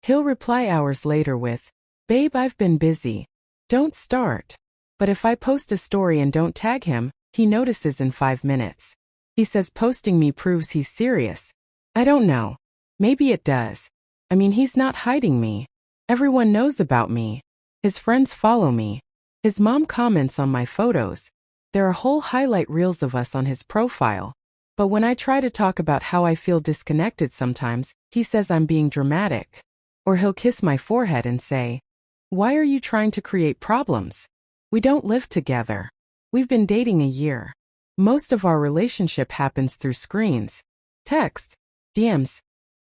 He'll reply hours later with, "Babe, I've been busy." Don't start. But if I post a story and don't tag him, he notices in 5 minutes. He says posting me proves he's serious. I don't know. Maybe it does. I mean, he's not hiding me. Everyone knows about me. His friends follow me. His mom comments on my photos. There are whole highlight reels of us on his profile. But when I try to talk about how I feel disconnected sometimes, he says I'm being dramatic. Or he'll kiss my forehead and say, "Why are you trying to create problems? We don't live together. We've been dating a year. Most of our relationship happens through screens, text, DMs,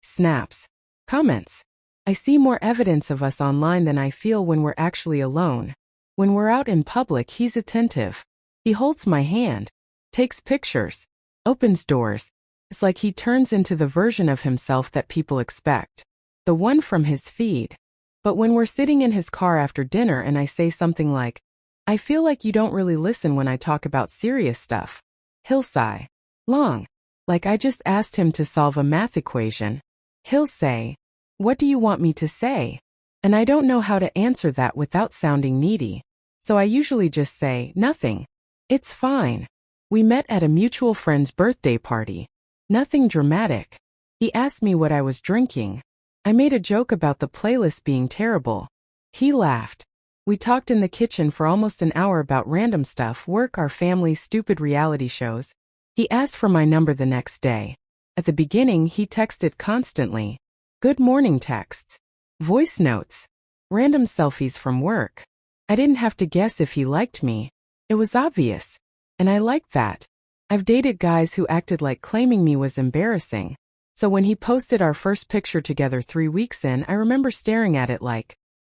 snaps, comments. I see more evidence of us online than I feel when we're actually alone. When we're out in public, he's attentive. He holds my hand, takes pictures, opens doors. It's like he turns into the version of himself that people expect. The one from his feed. But when we're sitting in his car after dinner and I say something like, "I feel like you don't really listen when I talk about serious stuff," he'll sigh. Long. Like I just asked him to solve a math equation. He'll say, "What do you want me to say?" And I don't know how to answer that without sounding needy. So I usually just say, "Nothing. It's fine. We met at a mutual friend's birthday party. Nothing dramatic." He asked me what I was drinking. I made a joke about the playlist being terrible. He laughed. We talked in the kitchen for almost an hour about random stuff, work, our family, stupid reality shows. He asked for my number the next day. At the beginning, he texted constantly. Good morning texts. Voice notes. Random selfies from work. I didn't have to guess if he liked me. It was obvious. And I liked that. I've dated guys who acted like claiming me was embarrassing. So when he posted our first picture together 3 weeks in, I remember staring at it like,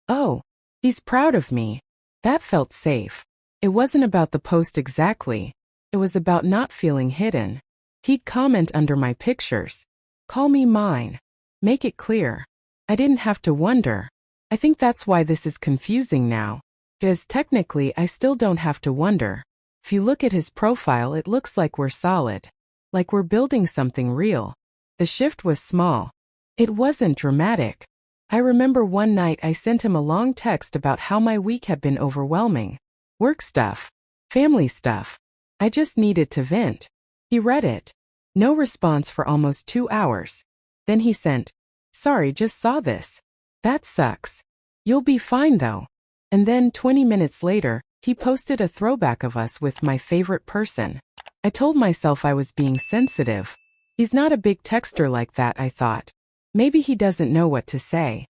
oh, he's proud of me. That felt safe. It wasn't about the post exactly. It was about not feeling hidden. He'd comment under my pictures. Call me mine. Make it clear. I didn't have to wonder. I think that's why this is confusing now. Because technically I still don't have to wonder. If you look at his profile, it looks like we're solid. Like we're building something real. The shift was small. It wasn't dramatic. I remember one night I sent him a long text about how my week had been overwhelming. Work stuff. Family stuff. I just needed to vent. He read it. No response for almost 2 hours. Then he sent, "Sorry, just saw this. That sucks. You'll be fine though." And then 20 minutes later, he posted a throwback of us with my favorite person. I told myself I was being sensitive. He's not a big texter like that, I thought. Maybe he doesn't know what to say.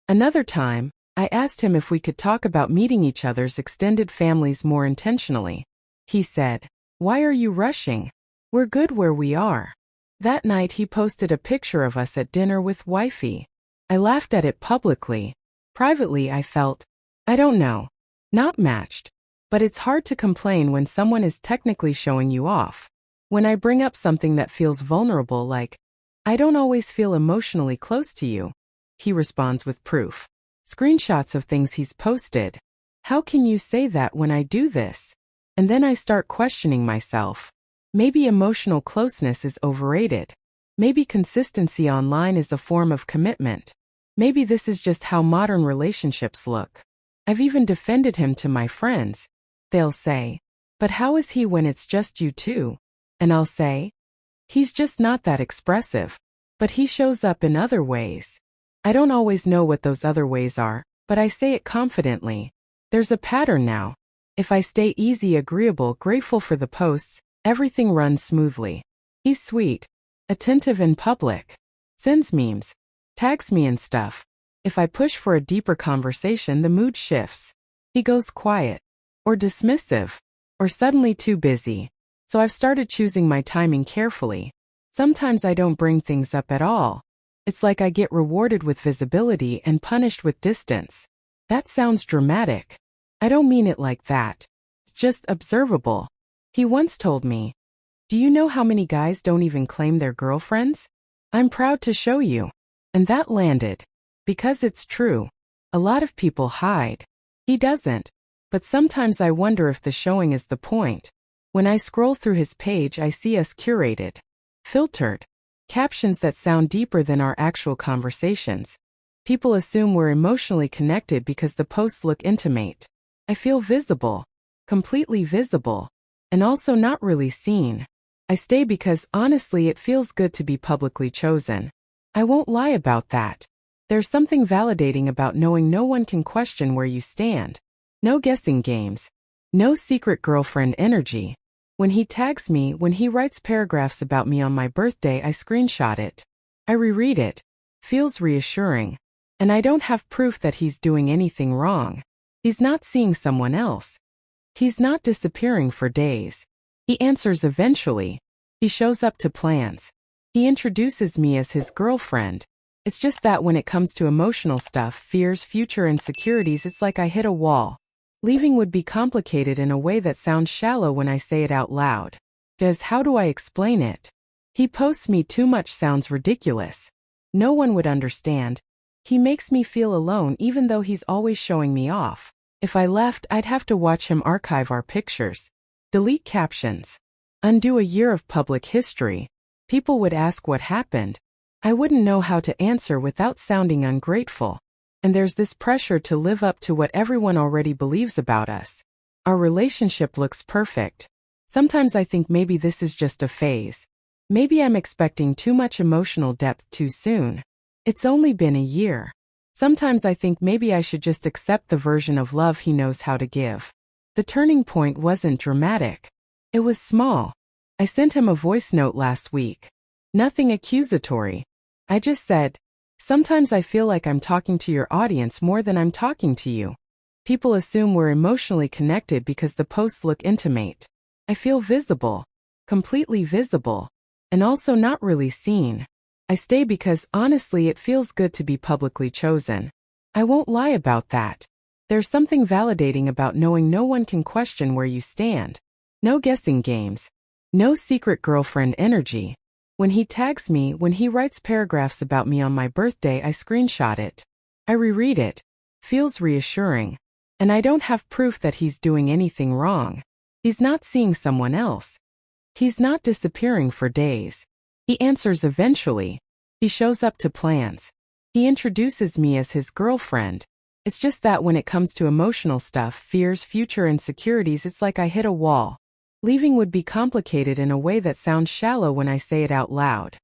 Another time, I asked him if we could talk about meeting each other's extended families more intentionally. He said, "Why are you rushing? We're good where we are." That night he posted a picture of us at dinner with wifey. I laughed at it publicly. Privately I felt, I don't know, not matched. But it's hard to complain when someone is technically showing you off. When I bring up something that feels vulnerable like, "I don't always feel emotionally close to you," he responds with proof. Screenshots of things he's posted. How can you say that when I do this? And then I start questioning myself. Maybe emotional closeness is overrated. Maybe consistency online is a form of commitment. Maybe this is just how modern relationships look. I've even defended him to my friends. They'll say, "But how is he when it's just you two?" And I'll say, "He's just not that expressive. But he shows up in other ways." I don't always know what those other ways are, but I say it confidently. There's a pattern now. If I stay easy, agreeable, grateful for the posts, everything runs smoothly. He's sweet, attentive in public, sends memes, tags me and stuff. If I push for a deeper conversation, the mood shifts. He goes quiet, or dismissive, or suddenly too busy. So I've started choosing my timing carefully. Sometimes I don't bring things up at all. It's like I get rewarded with visibility and punished with distance. That sounds dramatic. I don't mean it like that. It's just observable. He once told me, "Do you know how many guys don't even claim their girlfriends? I'm proud to show you." And that landed. Because it's true. A lot of people hide. He doesn't. But sometimes I wonder if the showing is the point. When I scroll through his page, I see us curated, filtered, captions that sound deeper than our actual conversations. People assume we're emotionally connected because the posts look intimate. I feel visible, completely visible, and also not really seen. I stay because honestly it feels good to be publicly chosen. I won't lie about that. There's something validating about knowing no one can question where you stand. No guessing games. No secret girlfriend energy. When he tags me, when he writes paragraphs about me on my birthday, I screenshot it. I reread it. Feels reassuring. And I don't have proof that he's doing anything wrong. He's not seeing someone else. He's not disappearing for days. He answers eventually. He shows up to plans. He introduces me as his girlfriend. It's just that when it comes to emotional stuff, fears, future insecurities, it's like I hit a wall. Leaving would be complicated in a way that sounds shallow when I say it out loud. How do I explain it? He posts me too much sounds ridiculous. No one would understand. He makes me feel alone even though he's always showing me off. If I left, I'd have to watch him archive our pictures. Delete captions. Undo a year of public history. People would ask what happened. I wouldn't know how to answer without sounding ungrateful. And there's this pressure to live up to what everyone already believes about us. Our relationship looks perfect. Sometimes I think maybe this is just a phase. Maybe I'm expecting too much emotional depth too soon. It's only been a year. Sometimes I think maybe I should just accept the version of love he knows how to give. The turning point wasn't dramatic. It was small. I sent him a voice note last week. Nothing accusatory. I just said, sometimes I feel like I'm talking to your audience more than I'm talking to you. People assume we're emotionally connected because the posts look intimate. I feel visible, completely visible, and also not really seen. I stay because honestly it feels good to be publicly chosen. I won't lie about that. There's something validating about knowing no one can question where you stand. No guessing games. No secret girlfriend energy. When he tags me, when he writes paragraphs about me on my birthday, I screenshot it. I reread it. Feels reassuring. And I don't have proof that he's doing anything wrong. He's not seeing someone else. He's not disappearing for days. He answers eventually. He shows up to plans. He introduces me as his girlfriend. It's just that when it comes to emotional stuff, fears, future insecurities, it's like I hit a wall. Leaving would be complicated in a way that sounds shallow when I say it out loud.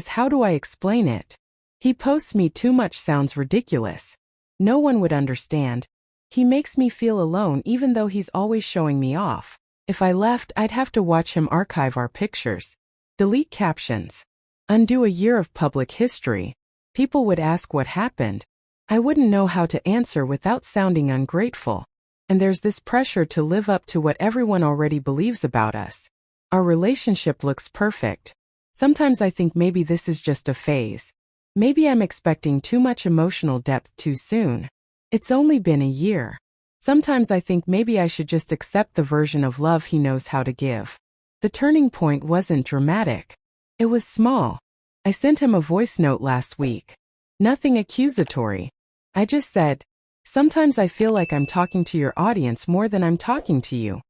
How do I explain it? He posts me too much sounds ridiculous. No one would understand. He makes me feel alone even though he's always showing me off. If I left, I'd have to watch him archive our pictures. Delete captions. Undo a year of public history. People would ask what happened. I wouldn't know how to answer without sounding ungrateful. And there's this pressure to live up to what everyone already believes about us. Our relationship looks perfect. Sometimes I think maybe this is just a phase. Maybe I'm expecting too much emotional depth too soon. It's only been a year. Sometimes I think maybe I should just accept the version of love he knows how to give. The turning point wasn't dramatic. It was small. I sent him a voice note last week. Nothing accusatory. I just said, sometimes I feel like I'm talking to your audience more than I'm talking to you.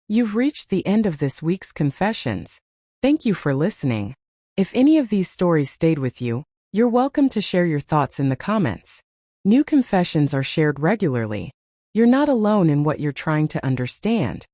You've reached the end of this week's confessions. Thank you for listening. If any of these stories stayed with you, you're welcome to share your thoughts in the comments. New confessions are shared regularly. You're not alone in what you're trying to understand.